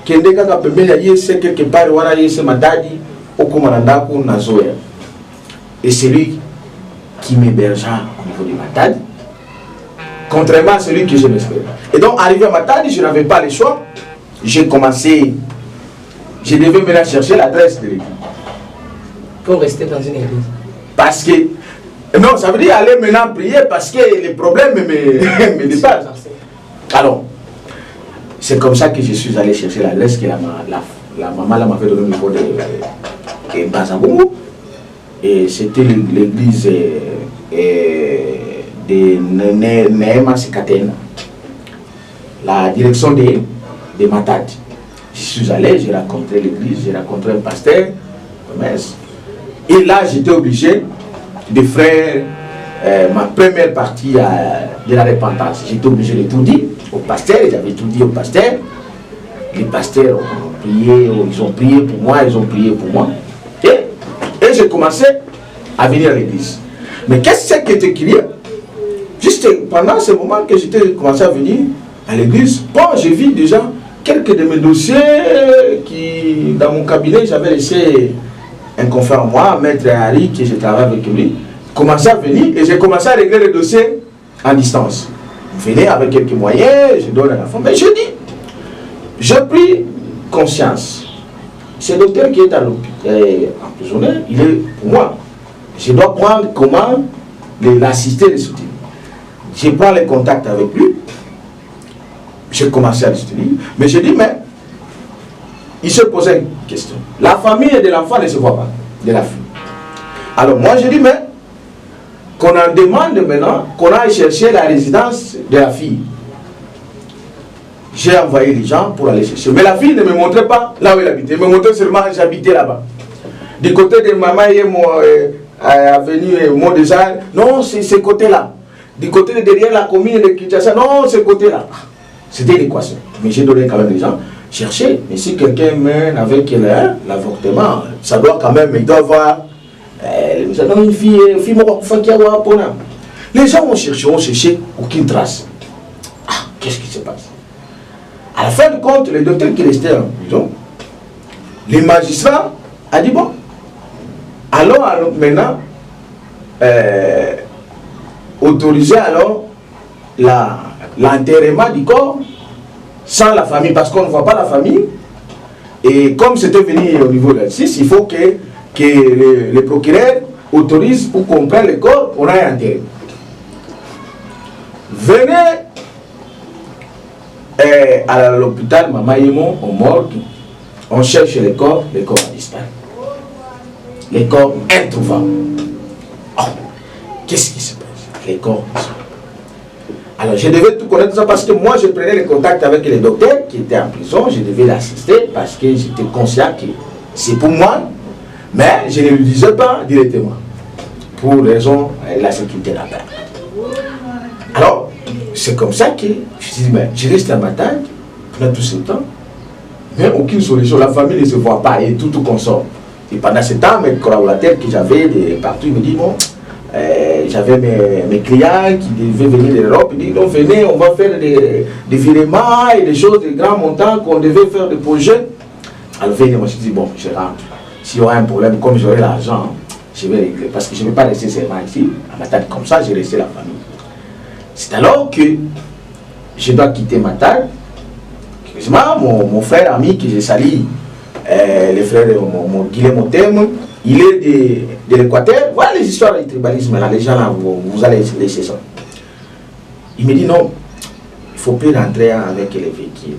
Kende kaka pembeni ya yese quelque part wana yese Matadi okoma ndako na zoya. Et c'est lui qui m'hébergea au niveau de Matadi, contrairement à celui que je m'espérais. Et donc arrivé à Matadi, je n'avais pas le choix. J'ai commencé, je devais maintenant chercher l'adresse de l'église. Pour rester dans une église. Parce que non, ça veut dire aller maintenant prier parce que les problèmes me dépassent. Alors c'est comme ça que je suis allé chercher l'adresse que la maman m'avait donné au niveau de Bazango. Et c'était l'église de Neema Sikatena, la direction de Matadi. Je suis allé, j'ai rencontré l'église, j'ai rencontré un pasteur, et là j'étais obligé de faire ma première partie de la repentance. J'étais obligé de tout dire au pasteur, j'avais tout dit au pasteur. Les pasteurs ont prié, ils ont prié pour moi, ils ont prié pour moi. Et je j'ai commencé à venir à l'église. Mais qu'est-ce qui était crié? Juste pendant ce moment que j'étais commencé à venir à l'église, bon, j'ai vu déjà quelques de mes dossiers qui, dans mon cabinet, j'avais laissé un confrère à moi, Maître Harry, que je travaille avec lui, commencer à venir et j'ai commencé à régler les dossiers en distance. Venez avec quelques moyens, je donne à la femme. Mais je dis, j'ai pris conscience. Ce docteur qui est à l'hôpital, emprisonné, il est pour moi. Je dois prendre comment l'assister, le soutenir. Je prends les contacts avec lui. J'ai commencé à le soutenir. Mais je dis, mais il se posait une question. La famille de l'enfant ne se voit pas, de la fille. Alors moi je dis, mais qu'on en demande maintenant, qu'on aille chercher la résidence de la fille. J'ai envoyé les gens pour aller chercher. Mais la fille ne me montrait pas là où elle habitait. Elle me montrait seulement j'habitais là-bas. Du côté de maman et moi, avenue Mont des Arts, non, c'est ce côté-là. Du côté de derrière la commune de Kinshasa, non, c'est ce côté-là. C'était l'équation. Mais j'ai donné quand même les gens chercher. Mais si quelqu'un mène avec l'avortement, ça doit quand même, il doit avoir une fille les gens ont cherché aucune trace. Ah, qu'est-ce qui se passe? À la fin de compte, le docteur qui restait en prison, les magistrats a dit bon, allons maintenant autoriser alors l'enterrement du corps sans la famille, parce qu'on ne voit pas la famille. Et comme c'était venu au niveau de la justice, il faut que le procureur autorise pour qu'on prenne le corps, on a enterré. Venez à l'hôpital, maman et moi, au morgue, on cherche le corps a disparu. Les corps introuvables. Oh, qu'est-ce qui se passe? Les corps disparus. Alors je devais tout connaître ça parce que moi je prenais les contacts avec les docteurs qui étaient en prison, je devais l'assister parce que j'étais conscient que c'est pour moi, mais je ne lui disais pas directement pour raison de la sécurité de la paix. Alors c'est comme ça que je dis mais je reste à ma taille pendant tout ce temps, mais aucune solution, la famille ne se voit pas et tout consort. Et pendant ce temps, mes collaborateurs que j'avais partout, ils me disent bon, j'avais mes clients qui devaient venir de l'Europe, ils disent donc venez, on va faire des virements et des choses de grands montants qu'on devait faire des projets. Alors venez, moi je dis bon, je rentre. S'il y aura un problème, comme j'aurai l'argent, je vais régler. Parce que je ne vais pas rester seulement ici, à ma table comme ça, j'ai resté la famille. C'est alors que je dois quitter ma table. Mon frère ami que j'ai sali, le frère mon Guilhem Thème, il est de l'Équateur. Voilà les histoires du tribalisme là, les gens là, vous allez laisser ça. Il me dit non, il ne faut plus rentrer avec les véhicules.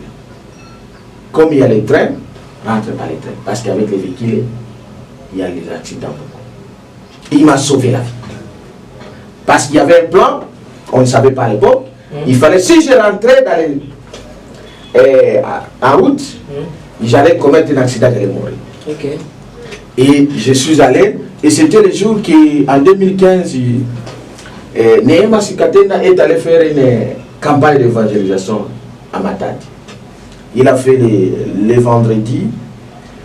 Comme il y a les trains, rentre par les trains. Parce qu'avec les véhicules, il y a les accidents. Il m'a sauvé la vie. Parce qu'il y avait un plan, on ne savait pas à l'époque. Il fallait, si je rentrais en route, j'allais commettre un accident, j'allais mourir. Okay. Et je suis allé, et c'était le jour qu'en 2015, Nehema Sikatena est allé faire une campagne d'évangélisation à Matadi. Il a fait les vendredis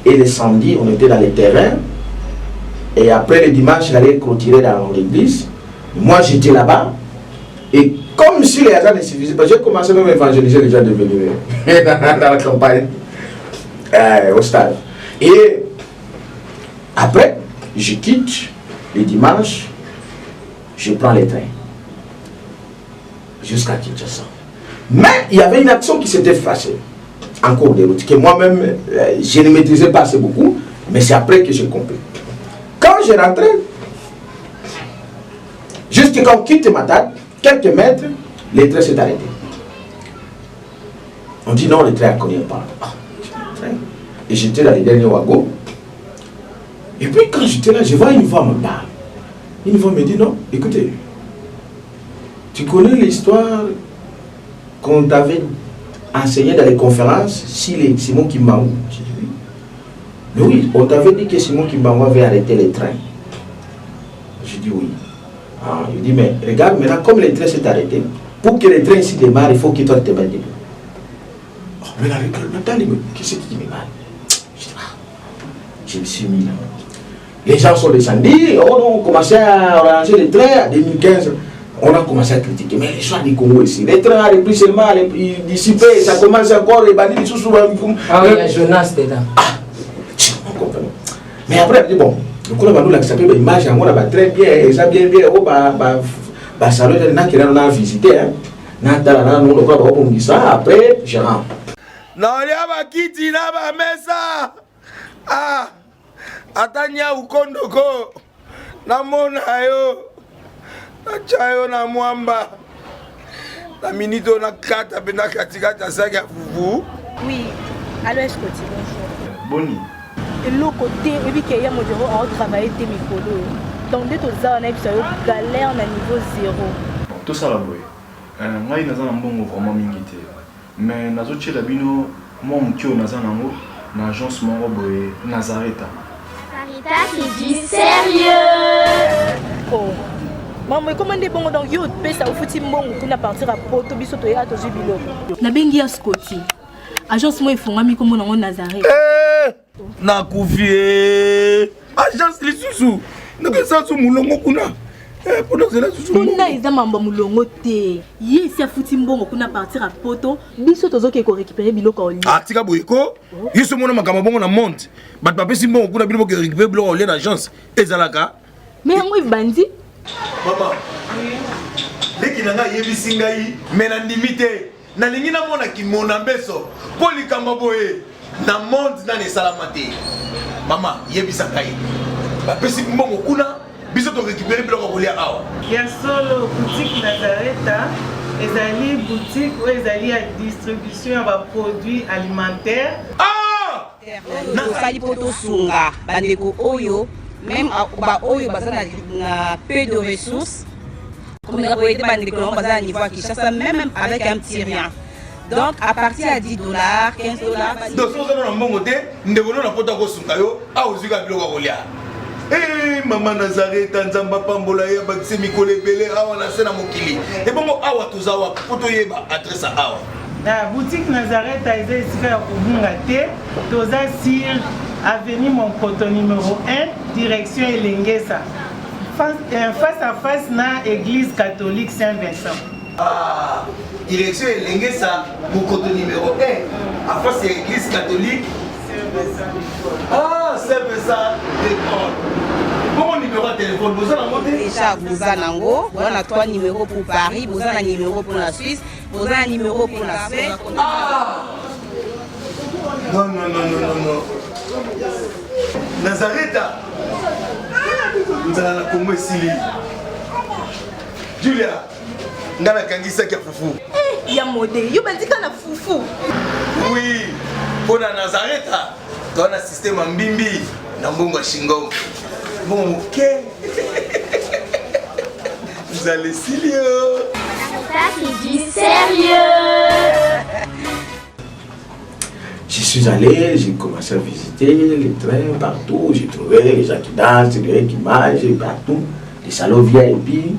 et les samedis, on était dans les terrains. Et après le dimanche, il allait clôturer dans l'église. Moi, j'étais là-bas. Et comme si les agents ne suffisaient pas, j'ai commencé même à évangéliser les gens de venir dans la campagne, au stade. Et après, je quitte le dimanche, je prends les trains jusqu'à Kinshasa. Mais il y avait une action qui s'était passée en cours de route, que moi-même, je ne maîtrisais pas assez beaucoup, mais c'est après que j'ai compris. Quand je rentrais, juste quand on quitte ma table, quelques mètres, le train s'est arrêté. On dit non, le train ne connaît pas. Ah, et j'étais dans les derniers wagons. Et puis quand j'étais là, je vois une femme me parle. Une femme me dit non, écoutez, tu connais l'histoire qu'on t'avait enseigné dans les conférences, Simon Kimbangu. J'ai dit oui. Mais oui, on t'avait dit que Simon Kimbangu avait arrêté les trains. J'ai dit oui. Ah, il dit mais regarde maintenant, comme le train s'est arrêté, pour que le train ici démarre, il faut qu'il toi te mette debout. Oh, mais là, regarde, qu'est-ce qui me parle? Je me suis mis là. Les gens sont descendus, on a commencé à arranger les trains en 2015. On a commencé à critiquer, mais les gens du Congo ici, les trains ont repris seulement dissipés, ça commence encore, les bandits sont souvent. Ah oui, il y a Jonas dedans. Mais après, bon, le coup là, ça peut image, on a très bien, ça bien, bah, ça veut dire qu'on a visité, hein. Après, je rentre. Non, il y a Kiti, là, mesa. Ah, Atania ou Kondoko, Namona yo. Chayo na mwamba na minito na kata bena katikata saga fufu. Oui, alors est-ce que tu bonjour. Boni. Et l'autre côté, et puis qu'il y a mon bureau à travailler tes micros. Donc dès que ça on a eu galère na niveau 0. Tout ça la boy. Ngai naza na mbongo vraiment mingi te. Mais nazo tchela bino moi mukio naza nango na agence moko boy Nazareta. Sarita c'est du sérieux. Oh. Maman, comment est bon donc yo pesa au fouti mbongo kuna partir à poto biso to ya to jubilo. Na bengi ya Scotty. Agence moi ifungami comme na Nazareth. Na kufie. Agence lisusu. Ndeke sansu mulongo kuna. Pour nous là susu. Kuna iza mamba mulongo te. Ye si afuti mbongo kuna partir à poto biso to zoke ko récupérer biloko oli. Ah tika boyeko. Yeso mona makamba bongo na monte. Bat papé si mbongo kuna biloko récupérer biloko oli na agence. Ezalaka. Mais yango bandi. Maman, leki nanga yebisi ngai mena ndimite na lingi na mona kimona mbeso poli kamba boye na monde na ne salamate. Maman, yebisa ngai ba pesi mbongo kuna biso to récupérer biloko kolia awa. Ya solo boutique Nazareta ezali boutique ou ezali à distribution ya ba produits alimentaires. Ah! Na sali poto sunga bandeko oyo. Même ba oyo bazana na peu de ressources comme la boîte de bandeko bazana niveau à Kinshasa même avec un petit rien. Donc à partir à $10, $15. Donc so na mbongo te ndebono na pota ko sunga yo a ozika biloko kolia. Eh maman Nazareta nzamba pambola ya bakise mikole belé awa na sena mokili. Et bongo awa tozawa poto yeba adresse awa. La boutique Nazareta est ici à Kubungate, toza sur avenue Monkoto numéro 1, direction Elengesa. Face à face na église catholique Saint-Vincent. Ah, direction Elengesa, Monkoto numéro 1, à face à l'église catholique Saint-Vincent. Ah, Saint-Vincent d'école. Bon numéro de téléphone, vous en avez déjà vous en avez. On a 3 numéros pour Paris, vous en avez un numéro pour la Suisse, vous en avez un numéro pour la Suède. Ah! Non, non, non, non, non, non. Nazareta. Nous allons la Congo ici. Julia, nous allons kangisa kia fufu. Eh, ya modé, yo bandika na fufu. Oui, pour la Nazareta, tu as un système en bimbi, dans Bongo Shingo. Bon, ok. Vous allez sérieux. Ça c'est du sérieux. Je suis allé, j'ai commencé à visiter les trains partout, j'ai trouvé les gens qui dansent, les gens qui mangent partout, les salons VIP.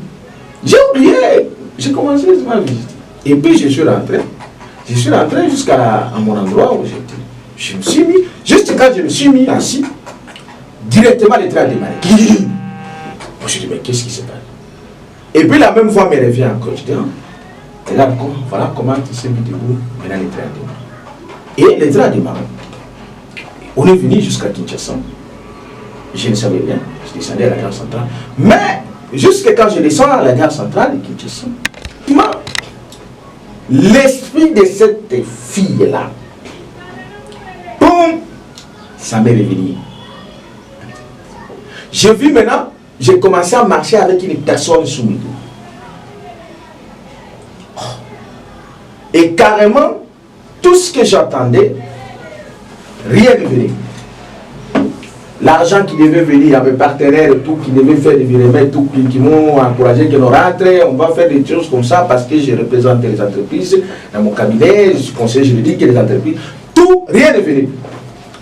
J'ai oublié, j'ai commencé à visiter. Et puis je suis rentré jusqu'à mon endroit où j'étais. Je me suis mis, juste quand je me suis mis assis, directement les trains démarrent. Je me suis dit, mais qu'est-ce qui se passe? Et puis la même fois me revient encore. Je dis, et là, voilà comment tu s'es mis debout, maintenant les trains démarrent. Et les trains démarrent. On est venu jusqu'à Kinshasa. Je ne savais rien, je descendais à la gare centrale. Mais, jusqu'à quand je descends à la gare centrale de Kinshasa, l'esprit de cette fille-là, boum, ça m'est revenu. J'ai vu maintenant, j'ai commencé à marcher avec une personne sous le dos. Et carrément, tout ce que j'entendais, rien ne venait. L'argent qui devait venir, il y avait partenaires et tout, qui devaient faire des virements, tout, qui m'ont encouragé que nous rentrions, on va faire des choses comme ça parce que je représente les entreprises dans mon cabinet, je suis conseiller juridique des entreprises, tout, rien ne venait.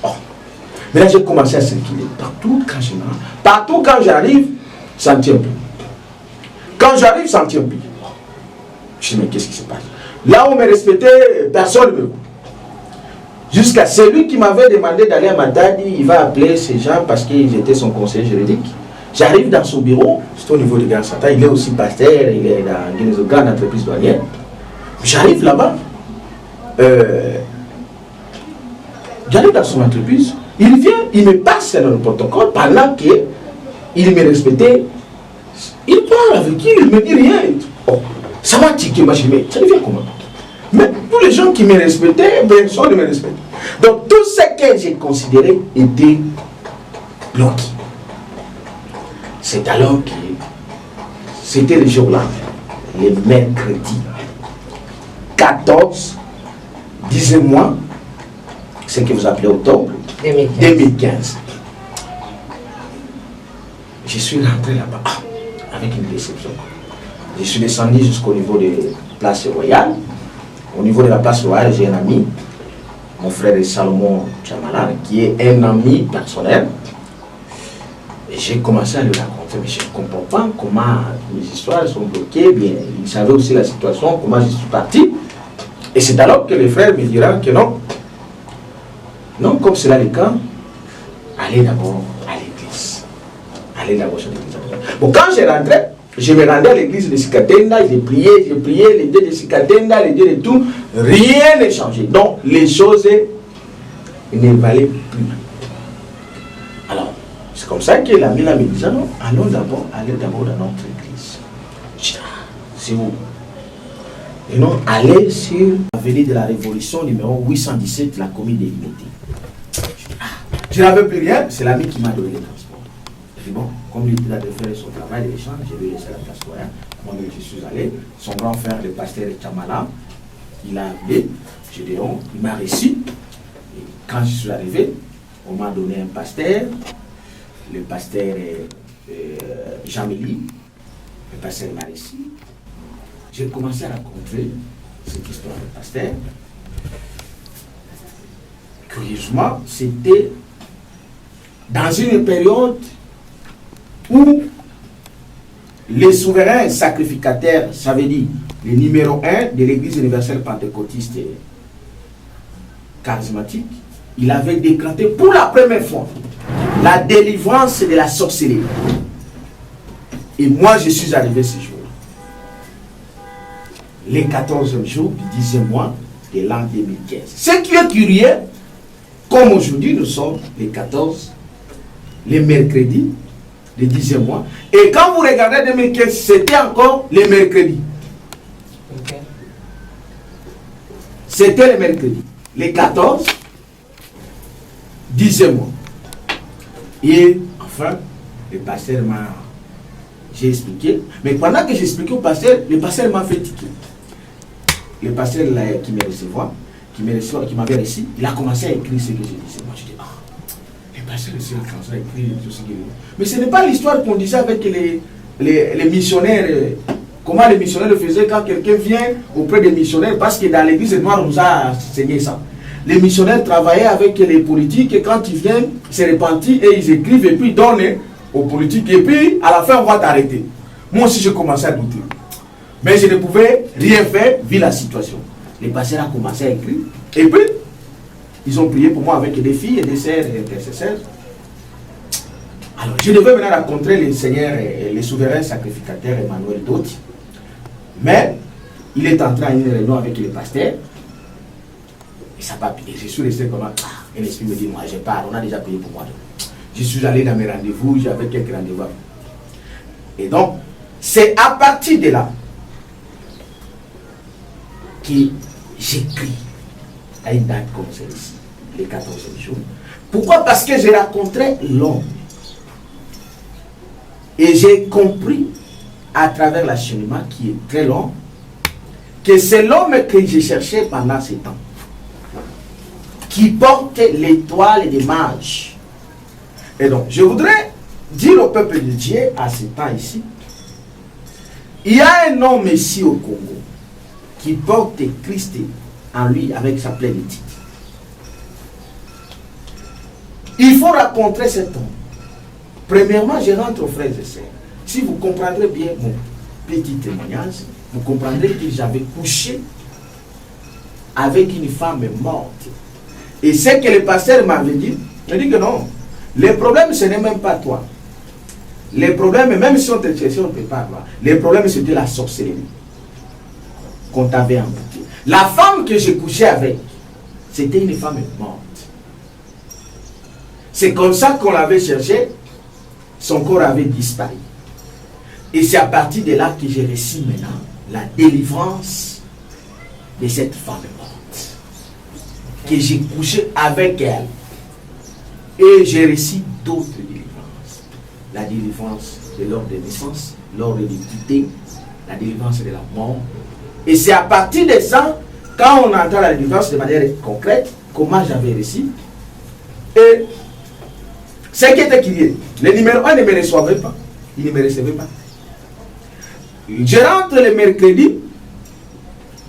Oh. Mais là, j'ai commencé à circuler partout quand j'arrive, ça ne tient plus. Quand j'arrive, ça ne tient plus. Je dis, mais qu'est-ce qui se passe? Là où on me respectait, personne ne me coupe. Jusqu'à celui qui m'avait demandé d'aller à Matadi, il va appeler ces gens parce qu'ils étaient son conseiller juridique. J'arrive dans son bureau, c'est au niveau de Grand Santa, il est aussi pasteur, il est dans une grande entreprise douanière. J'arrive là-bas, j'arrive dans son entreprise, il vient, il me passe dans le protocole pendant qu'il me respectait. Il parle avec qui, il ne me dit rien. Oh, ça m'a tiqué, moi je dis, mais ça devient comment? Mais tous les gens qui me respectaient, personne ne me respecte. Donc tout ce que j'ai considéré était bloqué. C'est alors que c'était le jour-là, le mercredi 14, disez-moi, ce que vous appelez octobre 2015. Je suis rentré là-bas avec une déception. Je suis descendu jusqu'au niveau de la place royale. Au niveau de la place royale, j'ai un ami, mon frère Salomon Chamala, qui est un ami personnel. Et j'ai commencé à lui raconter, mais je ne comprends pas comment mes histoires sont bloquées. Bien, il savait aussi la situation, comment je suis parti. Et c'est alors que le frère me dira que non. Non, comme c'est là le cas, allez d'abord à l'église. Allez d'abord à l'église. Bon, quand j'ai rentré, je me rendais à l'église de Sikatenda, j'ai prié, les dieux de Sikatenda, les dieux de tout, rien n'est changé. Donc, les choses ne valaient plus. Alors, c'est comme ça que l'ami me disait, non, allons d'abord, allez d'abord dans notre église. Je dis, c'est où? Et non, allez sur l'avenue de la Révolution, numéro 817, la commune de l'Unité. Je n'avais plus rien, c'est l'ami qui m'a donné le transport. Je dis, bon, comme il était là de faire son travail de l'échange, je lui ai laissé la place royale. Moi, je suis allé. Son grand frère, le pasteur Chamala, il a appelé. Je dis, oh, il m'a reçu. Et quand je suis arrivé, on m'a donné un pasteur, le pasteur Jean-Mélie, le pasteur m'a reçu. J'ai commencé à raconter cette histoire de pasteur. Curieusement, c'était dans une période où les souverains sacrificataires, ça veut dire le numéro 1 de l'Église universelle pentecôtiste charismatique, il avait décrété pour la première fois la délivrance de la sorcellerie. Et moi, je suis arrivé ce jour-là. Le 14e jour du 10e mois de l'an 2015. Ce qui est curieux, comme aujourd'hui, nous sommes les 14, les mercredis, le 10e mois. Et quand vous regardez 2015, c'était encore les mercredis. Okay. C'était les mercredis. Les 14, 10e mois. Et enfin, le pasteur m'a... J'ai expliqué. Mais pendant que j'expliquais au pasteur, le pasteur m'a fait tiquer. Le pasteur qui me recevait, qui m'avait reçu, il a commencé à écrire ce que je disais. Moi, je dis, le pasteur aussi a commencé à écrire tout ce qu'il dit. Mais ce n'est pas l'histoire qu'on disait avec les missionnaires. Comment les missionnaires le faisaient quand quelqu'un vient auprès des missionnaires, parce que dans l'église noire, on nous a enseigné ça. Les missionnaires travaillaient avec les politiques et quand ils viennent, se repentir et ils écrivent et puis ils donnent aux politiques. Et puis, à la fin, on va t'arrêter. Moi aussi, je commençais à douter. Mais je ne pouvais rien faire vu la situation. Les pasteurs ont commencé à écrire. Et puis, ils ont prié pour moi avec des filles et des sœurs et des intercesseurs. Alors, je devais maintenant rencontrer les seigneurs et les souverains sacrificateurs Emmanuel Dotti. Mais, il est entré à une réunion avec les pasteurs. Et ça pas payé. Je suis resté comme un esprit me dit, moi, je pars, on a déjà payé pour moi. Je suis allé dans mes rendez-vous, j'avais quelques rendez-vous. Et donc, c'est à partir de là que j'écris à une date comme celle-ci, le 14e jour. Pourquoi? Parce que j'ai rencontré l'homme. Et j'ai compris à travers l'acheminement qui est très long, que c'est l'homme que j'ai cherché pendant ce temps, qui porte l'étoile des mages. Et donc, je voudrais dire au peuple de Dieu, à ce temps ici, il y a un homme ici au Congo, qui porte Christ en lui avec sa plénitude. Il faut rencontrer cet homme. Premièrement, je rentre aux frères et sœurs. Si vous comprendrez bien mon petit témoignage, vous comprendrez que j'avais couché avec une femme morte Et ce que le pasteur m'avait dit, il m'a dit que non. Le problème, ce n'est même pas toi. Les problèmes, même si on te cherchait, on ne peut pas avoir. Les problèmes, c'était la sorcellerie qu'on t'avait embouté. La femme que j'ai couché avec, c'était une femme morte. C'est comme ça qu'on l'avait cherché. Son corps avait disparu. Et c'est à partir de là que j'ai reçu maintenant la délivrance de cette femme morte. Que j'ai couché avec elle. Et j'ai reçu d'autres délivrances. La délivrance de l'ordre de naissance, l'ordre de quitter, la délivrance de la mort. Et c'est à partir de ça, quand on entend la délivrance de manière concrète, comment j'avais reçu. Et ce qui était crié, le numéro 1 ne me recevait pas. Il ne me recevait pas. Je rentre le mercredi.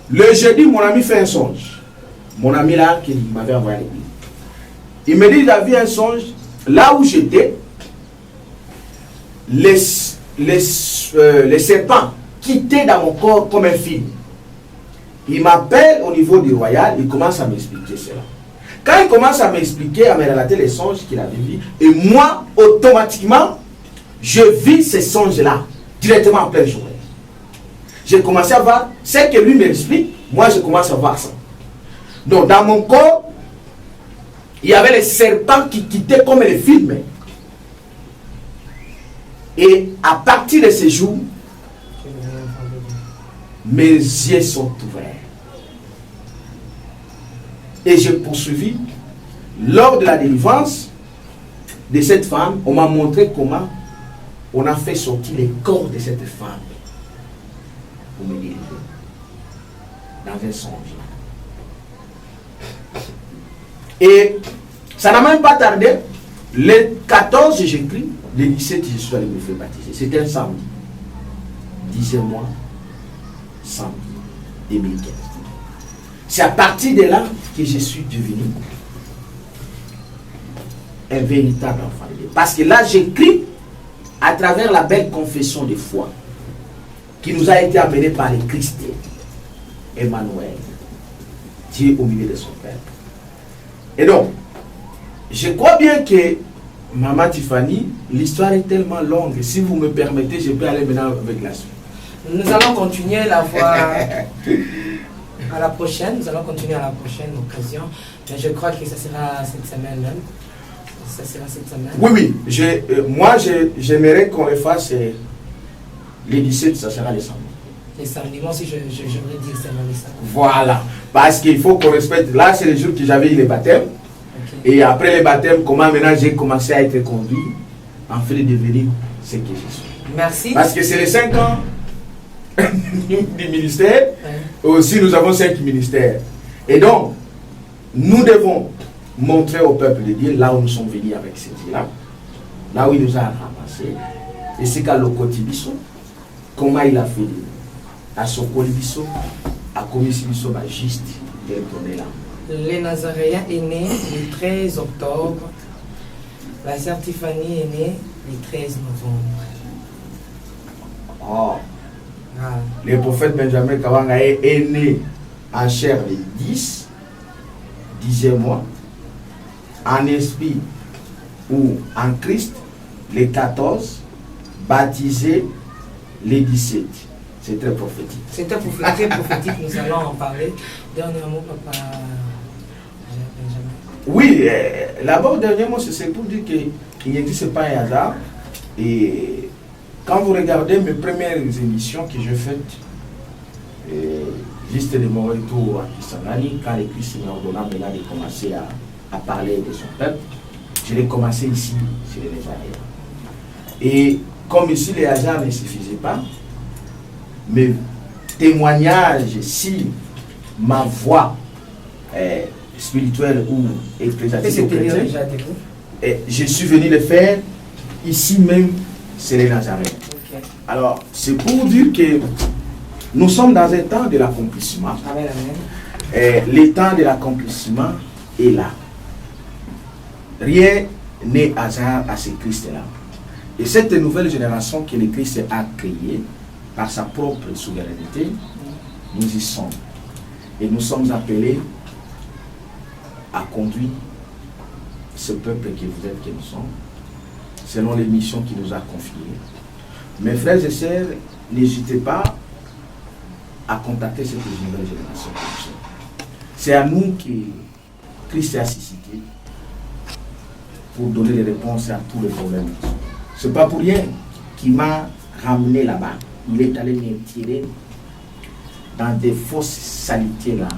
Le jeudi, mon ami fait un songe. Mon ami là, qui m'avait envoyé l'église. Il me dit, il a vu un songe. Là où j'étais, les serpents quittaient dans mon corps comme un film. Il m'appelle au niveau du royal, il commence à m'expliquer cela. Quand il commence à m'expliquer, à me relater les songes qu'il avait vus, et moi, automatiquement, je vis ces songes-là, directement en pleine journée. J'ai commencé à voir ce que lui m'explique, moi je commence à voir ça. Donc dans mon corps, il y avait les serpents qui quittaient comme les films. Et à partir de ce jour, mes yeux sont ouverts. Et j'ai poursuivi. Lors de la délivrance de cette femme, on m'a montré comment on a fait sortir les corps de cette femme pour me délivrer dans un songe. Et ça n'a même pas tardé. Le 14, j'écris. Le 17, je suis allé me faire baptiser. C'était un samedi. 10e mois, samedi 2015. C'est à partir de là que je suis devenu un véritable enfant de Dieu. Parce que là, j'écris à travers la belle confession de foi qui nous a été amenée par le Christ Emmanuel, Dieu au milieu de son peuple. Et donc, je crois bien que Maman Tiffany, l'histoire est tellement longue. Si vous me permettez, je peux aller maintenant avec la suite. Nous allons continuer la voie à la prochaine. Nous allons continuer à la prochaine occasion. Mais je crois que ça sera cette semaine même. Ça sera cette semaine. Oui, moi, j'aimerais qu'on le fasse les 17, ça sera les samedis. Les samedis, moi aussi, j'aimerais dire seulement les samedis. Voilà. Parce qu'il faut qu'on respecte. Là, c'est le jour que j'avais eu les baptêmes. Okay. Et après les baptêmes, comment maintenant j'ai commencé à être conduit en fait de devenir ce que je suis. Merci. Parce que c'est les 5 ans du ministère. Aussi, nous avons 5 ministères. Et donc, nous devons montrer au peuple de Dieu là où nous sommes venus avec ce Dieu-là. Là où il nous a ramassés. Et c'est qu'à l'Okotibiso, comment il a fait à Sokolibiso, à Komisibiso, juste de retourner là. Le Nazaréen est né le 13 octobre. La sœur Tiffany est née le 13 novembre. Oh. Ah. Le prophète Benjamin Kawanga est né en chair le 10e mois, en esprit ou en Christ le 14, baptisé le 17. C'est très prophétique. C'est très prophétique, nous allons en parler. Dernièrement, papa. Oui, là-bas, dernièrement, c'est pour dire qu'il n'existe pas un hasard. Et quand vous regardez mes premières émissions que j'ai faites, juste de mon retour à Kisangani, quand le Christ m'a ordonné maintenant de commencer à parler de son peuple, je l'ai commencé ici, chez les Nazaréens. Et comme ici, les hasards ne suffisaient pas, mes témoignages, si ma voix spirituelle ou ecclésiastique ou chrétienne, je suis venu le faire ici même, c'est les Nazaréens. Okay. Alors, c'est pour dire que nous sommes dans un temps de l'accomplissement. Le temps de l'accomplissement est là. Rien n'est hasard à ce Christ-là. Et cette nouvelle génération que le Christ a créée par sa propre souveraineté, nous y sommes. Et nous sommes appelés a conduit ce peuple que vous êtes, que nous sommes, selon les missions qu'il nous a confiées. Mes frères et sœurs, n'hésitez pas à contacter cette nouvelle génération. C'est à nous que Christ a suscité pour donner des réponses à tous les problèmes. Ce n'est pas pour rien qu'il m'a ramené là-bas. Il est allé me tirer dans des fausses saletés là,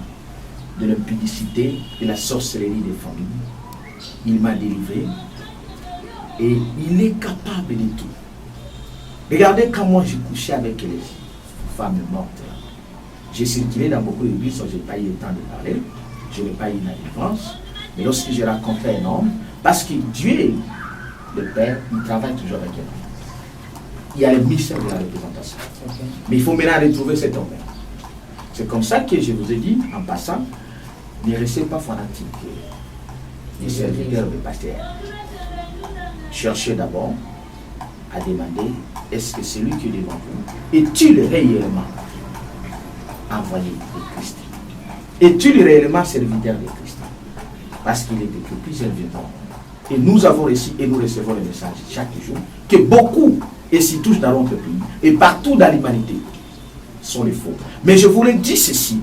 de l'impudicité et la sorcellerie des familles. Il m'a délivré et il est capable de tout. Regardez comment j'ai couché avec les femmes mortes. J'ai circulé dans beaucoup d'églises, je n'ai pas eu le temps de parler, je n'ai pas eu la délivrance. Mais lorsque j'ai rencontré un homme, parce que Dieu, le Père, il travaille toujours avec un homme. Il y a le mystère de la représentation. Mais il faut maintenant retrouver cet homme. C'est comme ça que je vous ai dit, en passant, ne restez pas fanatiques des serviteurs de pasteur. Cherchez d'abord à demander, est-ce que celui qui est devant vous est-il réellement envoyé de Christ? Est-il réellement serviteur de Christ? Parce qu'il est écrit plusieurs viendront. Et nous avons reçu et nous recevons le message chaque jour que beaucoup, et s'y touchent dans notre pays, et partout dans l'humanité, sont les faux. Mais je vous le dis ceci,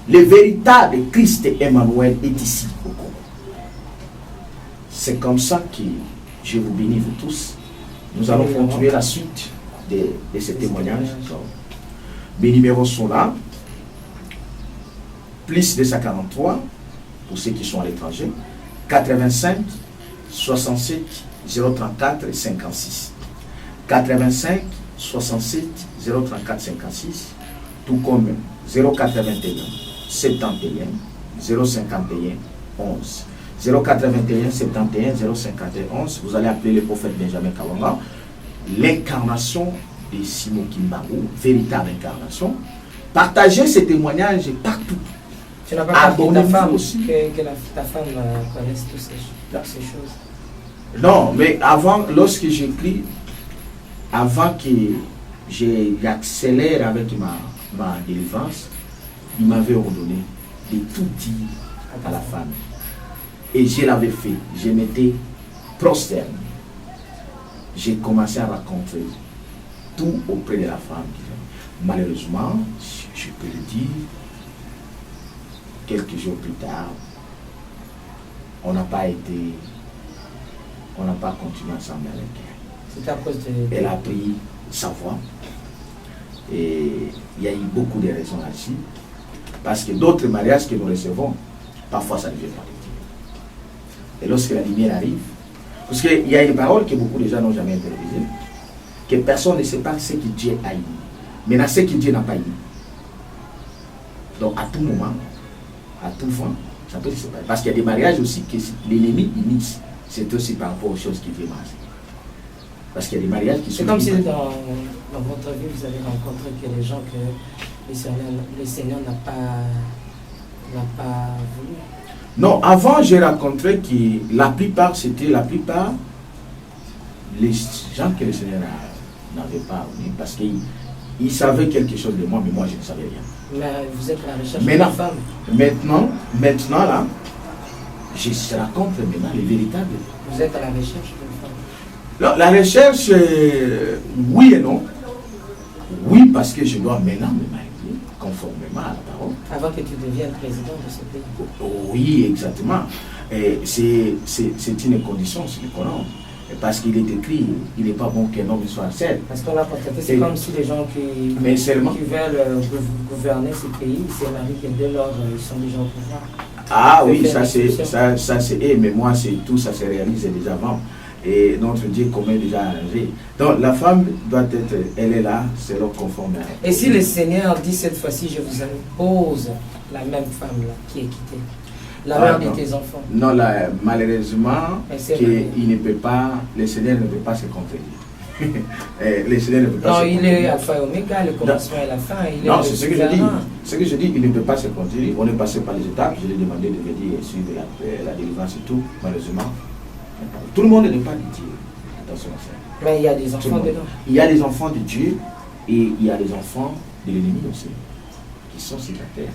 le véritable Christ Emmanuel est ici au Congo. C'est comme ça que je vous bénis vous tous. Nous allons continuer la suite de ces témoignages. Mes numéros sont là. Plus 243 pour ceux qui sont à l'étranger. 85 67 034 56. 85 67 034 56. Tout comme 081 71 051 11. 081 71 051 11. Vous allez appeler le prophète Benjamin Kawanga. L'incarnation de Simon Kimbangu, véritable incarnation. Partagez ces témoignages partout. Tu n'as pas peur que ta femme, ta femme connaisse toutes ces choses? Non, mais avant, lorsque j'écris, avant que j'accélère avec ma délivrance, il m'avait ordonné de tout dire à la femme. Et je l'avais fait. Je m'étais prosterné. J'ai commencé à raconter tout auprès de la femme. Malheureusement, je peux le dire, quelques jours plus tard, on n'a pas continué ensemble avec elle. C'est à cause de... Elle a pris sa voix. Et il y a eu beaucoup de raisons là-dessus. Parce que d'autres mariages que nous recevons, parfois ça ne vient pas de Dieu. Et lorsque la lumière arrive, parce qu'il y a une parole que beaucoup de gens n'ont jamais interprétée, que personne ne sait pas ce que Dieu a émis. Maintenant, ce que Dieu n'a pas émis. Donc à tout moment, à tout fois, ça peut se séparer. Parce qu'il y a des mariages aussi que l'ennemi initie. C'est aussi par rapport aux choses qui viennent. Parce qu'il y a des mariages qui sont... C'est comme si dans votre vie, vous avez rencontré que les gens que le Seigneur n'a pas voulu. Non, avant j'ai rencontré que la plupart les gens que le Seigneur n'avait pas voulu. Parce qu'ils savaient quelque chose de moi, mais moi je ne savais rien. Mais vous êtes à la recherche de la femme. Maintenant là, je rencontre maintenant les véritables. Vous êtes à la recherche de la femme. Non, la recherche, oui et non. Oui, parce que je dois maintenant me marier conformément à la parole. Avant que tu deviennes président de ce pays. Oui, exactement. C'est une condition, c'est le Coran. Parce qu'il est écrit, il n'est pas bon qu'un homme soit seul. Parce qu'on l'a constaté, c'est comme si les gens qui veulent gouverner ce pays se marient que dès lors ils sont déjà au pouvoir. Ah oui, ça c'est, mais moi c'est tout, ça se réalise déjà avant. Et notre Dieu commet déjà arrangé. Donc la femme doit être, elle est là, c'est leur conforme. Et si le Seigneur dit cette fois-ci, je vous impose la même femme là qui est quittée, la mère de tes enfants. Non, là, malheureusement, il ne peut pas, le Seigneur ne peut pas se contredire. Le Seigneur ne peut pas non, se il contredire. est alpha et oméga, le commencement et la fin. Non, c'est ce que je dis. Ce que je dis, il ne peut pas se contredire. On est passé par les étapes. Je lui ai demandé de venir suivre la délivrance et tout, malheureusement. Tout le monde n'est pas de Dieu. Attention à ça. Mais il y a des enfants dedans. Il y a des enfants de Dieu et il y a des enfants de l'ennemi aussi, qui sont sur la terre.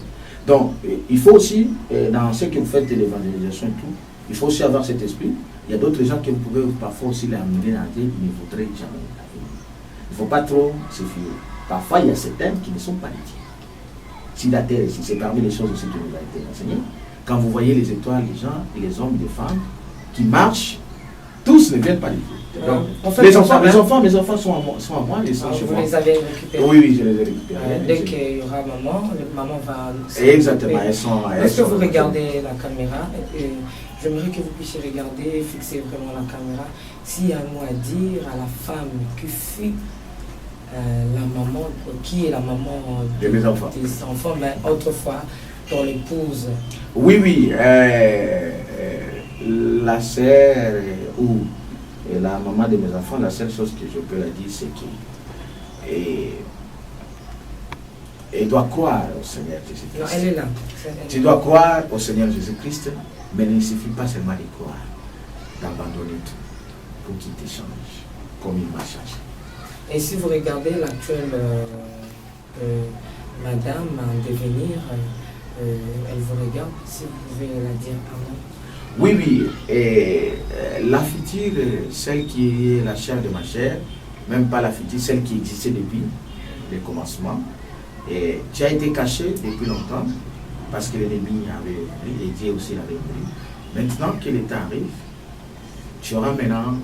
Donc, il faut aussi, dans ce que vous faites de l'évangélisation et tout, il faut aussi avoir cet esprit. Il y a d'autres gens que vous pouvez parfois aussi les amener dans la vie, ils ne voudraient jamais. Il ne faut pas trop se fier. Parfois, il y a certains qui ne sont pas les dieux. Si la terre ici, c'est parmi les choses aussi qui nous a été enseignées. Quand vous voyez les étoiles, les gens, et les hommes, les femmes qui marchent, tous ne viennent pas des dieux. Mes enfants sont à moi, les sont chez vous moi. Les avez récupérés? Oui, je les ai récupérés. Dès qu'il y aura maman va... Exactement, elles sont... Est-ce que vous regardez la caméra? J'aimerais que vous puissiez regarder, fixer vraiment la caméra. S'il y a un mot à dire à la femme qui fut la maman, qui est la maman de mes enfants. Des enfants, mais autrefois, ton épouse. Oui, la sœur ou la maman de mes enfants, la seule chose que je peux la dire, c'est qu'elle doit croire au Seigneur Jésus-Christ. Non, elle est là. Tu dois croire au Seigneur Jésus-Christ, mais il ne suffit pas seulement de croire, d'abandonner tout pour qu'il te change, comme il m'a changé. Et si vous regardez l'actuelle madame en devenir, elle vous regarde, si vous pouvez la dire avant. Oui, et la future, celle qui est la chair de ma chair, même pas la future, celle qui existait depuis le commencement, et tu as été caché depuis longtemps, parce que l'ennemi avait pris, et Dieu aussi l'avait pris. Maintenant que le temps arrive, tu as maintenant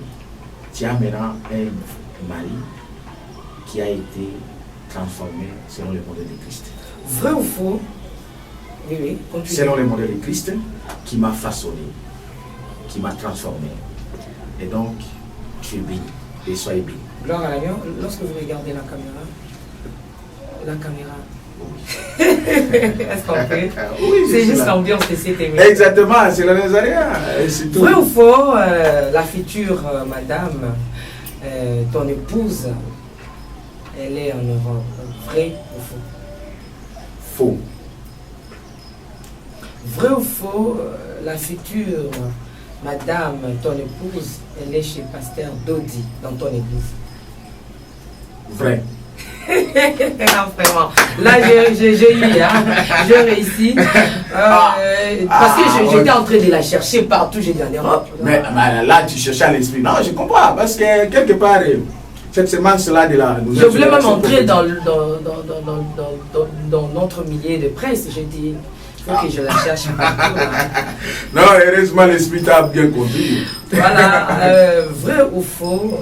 un mari qui a été transformé selon le modèle de Christ. Vrai ou faux? Oui, continue. Selon le modèle de Christ, qui m'a façonné, qui m'a transformé. Et donc, tu es béni, et soyez béni. Gloire à l'agneau, lorsque vous regardez la caméra, est-ce qu'on peut? Oui, c'est juste l'ambiance de cette émission. Exactement, c'est le Nazaréen. Vrai ou faux, la future madame, ton épouse, elle est en Europe. Vrai ou faux? Faux. Vrai ou faux, la future madame, ton épouse, elle est chez Pasteur Dodi, dans ton église? Vrai. Non, vraiment. Là, j'ai eu, hein, j'ai réussi. Parce que j'étais en train de la chercher partout, j'ai dit en Europe. Mais là, tu cherchais à l'esprit. Non, je comprends, parce que quelque part, cette semence-là de la... Je voulais même entrer dans notre milieu de presse. J'ai dit, il faut que je la cherche partout. Non, heureusement, l'esprit t'a bien conduit. Voilà, vrai ou faux,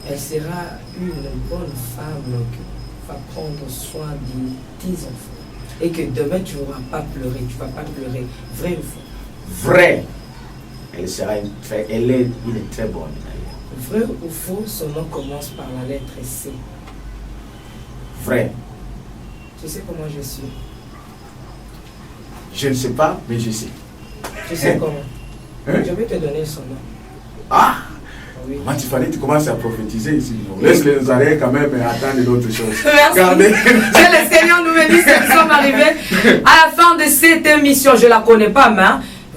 elle sera une bonne femme qui va prendre soin de tes enfants. Et que demain, tu ne vas pas pleurer. Tu ne vas pas pleurer. Vrai ou faux? Vrai. Elle est une très bonne. Vrai ou faux, son nom commence par la lettre C? Vrai. Tu sais comment je suis? Je ne sais pas, mais je sais. Tu sais comment? Je vais te donner son nom. Ah! Oui. Moi, il fallait que tu commences à prophétiser ici. Laisse les arrêts quand même et attendre d'autres choses. Merci. Regardez. Que le Seigneur nous bénisse. Nous sommes arrivés à la fin de cette émission. Je ne la connais pas, mais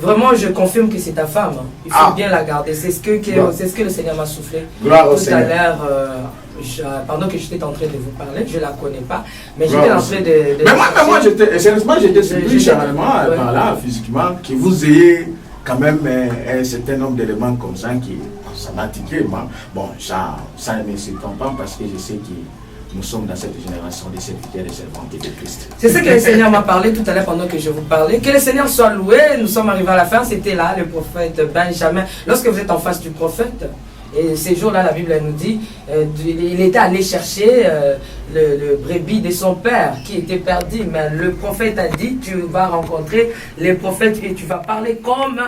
vraiment, je confirme que c'est ta femme. Il faut bien la garder. C'est ce que le Seigneur m'a soufflé. Gloire au tout Seigneur. À l'heure, pendant que j'étais en train de vous parler, je ne la connais pas, mais j'étais en train de mais moi, sérieusement, j'étais surpris charnellement, par là, physiquement, que vous ayez quand même un certain nombre d'éléments comme ça qui... Ça m'a tiqué, moi. Bon, ça ne me surprend pas parce que je sais que nous sommes dans cette génération de serviteurs et servantes de Christ. C'est ce que le Seigneur m'a parlé tout à l'heure pendant que je vous parlais. Que le Seigneur soit loué. Nous sommes arrivés à la fin. C'était là le prophète Benjamin. Lorsque vous êtes en face du prophète, et ces jours-là, la Bible nous dit, il était allé chercher le brebis de son père qui était perdu. Mais le prophète a dit, tu vas rencontrer les prophètes et tu vas parler comme...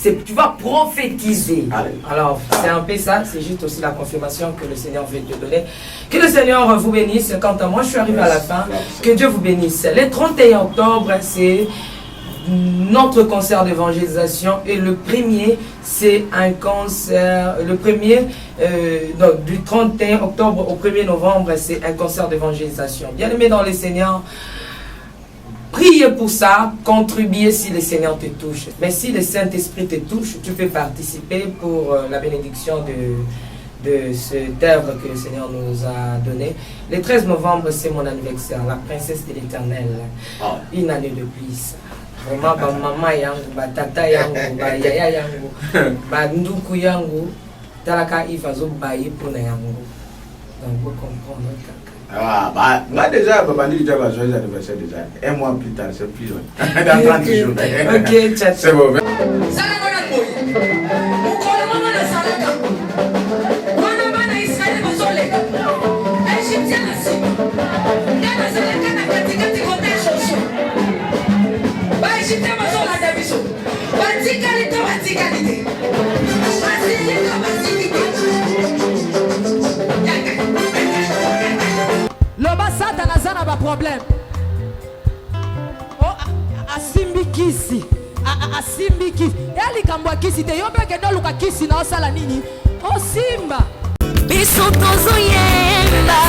Tu vas prophétiser. Alors, c'est un peu ça, c'est juste aussi la confirmation que le Seigneur veut te donner. Que le Seigneur vous bénisse. Quant à moi, je suis arrivé à la fin. Que Dieu vous bénisse. Le 31 octobre, c'est notre concert d'évangélisation. Et le premier, c'est un concert. Le premier, donc, du 31 octobre au 1er novembre, c'est un concert d'évangélisation. Bien aimé dans le Seigneur. Priez pour ça, contribuez si le Seigneur te touche. Mais si le Saint-Esprit te touche, tu peux participer pour la bénédiction de cette œuvre que le Seigneur nous a donnée. Le 13 novembre, c'est mon anniversaire, la princesse de l'Éternel. Une année de plus. Vraiment, ba maman yangu, ba tata yangu, ba yaya yangu, ba nduku yangu, talaka ifazo baye pour na yangu. Donc vous comprenez. Ah, bah, moi déjà, papa dit déjà, joyeux anniversaire déjà. Un mois plus tard, c'est plus loin. Dans 30 jours. Ok, ciao. C'est bon. Loba Satan a ba problème. Oh, asimbi kisi. Asimbi kisi. Yali kambwa kisi te yobe ke no luka kisi na osala nini? Oh simba. Biso tozo yemba.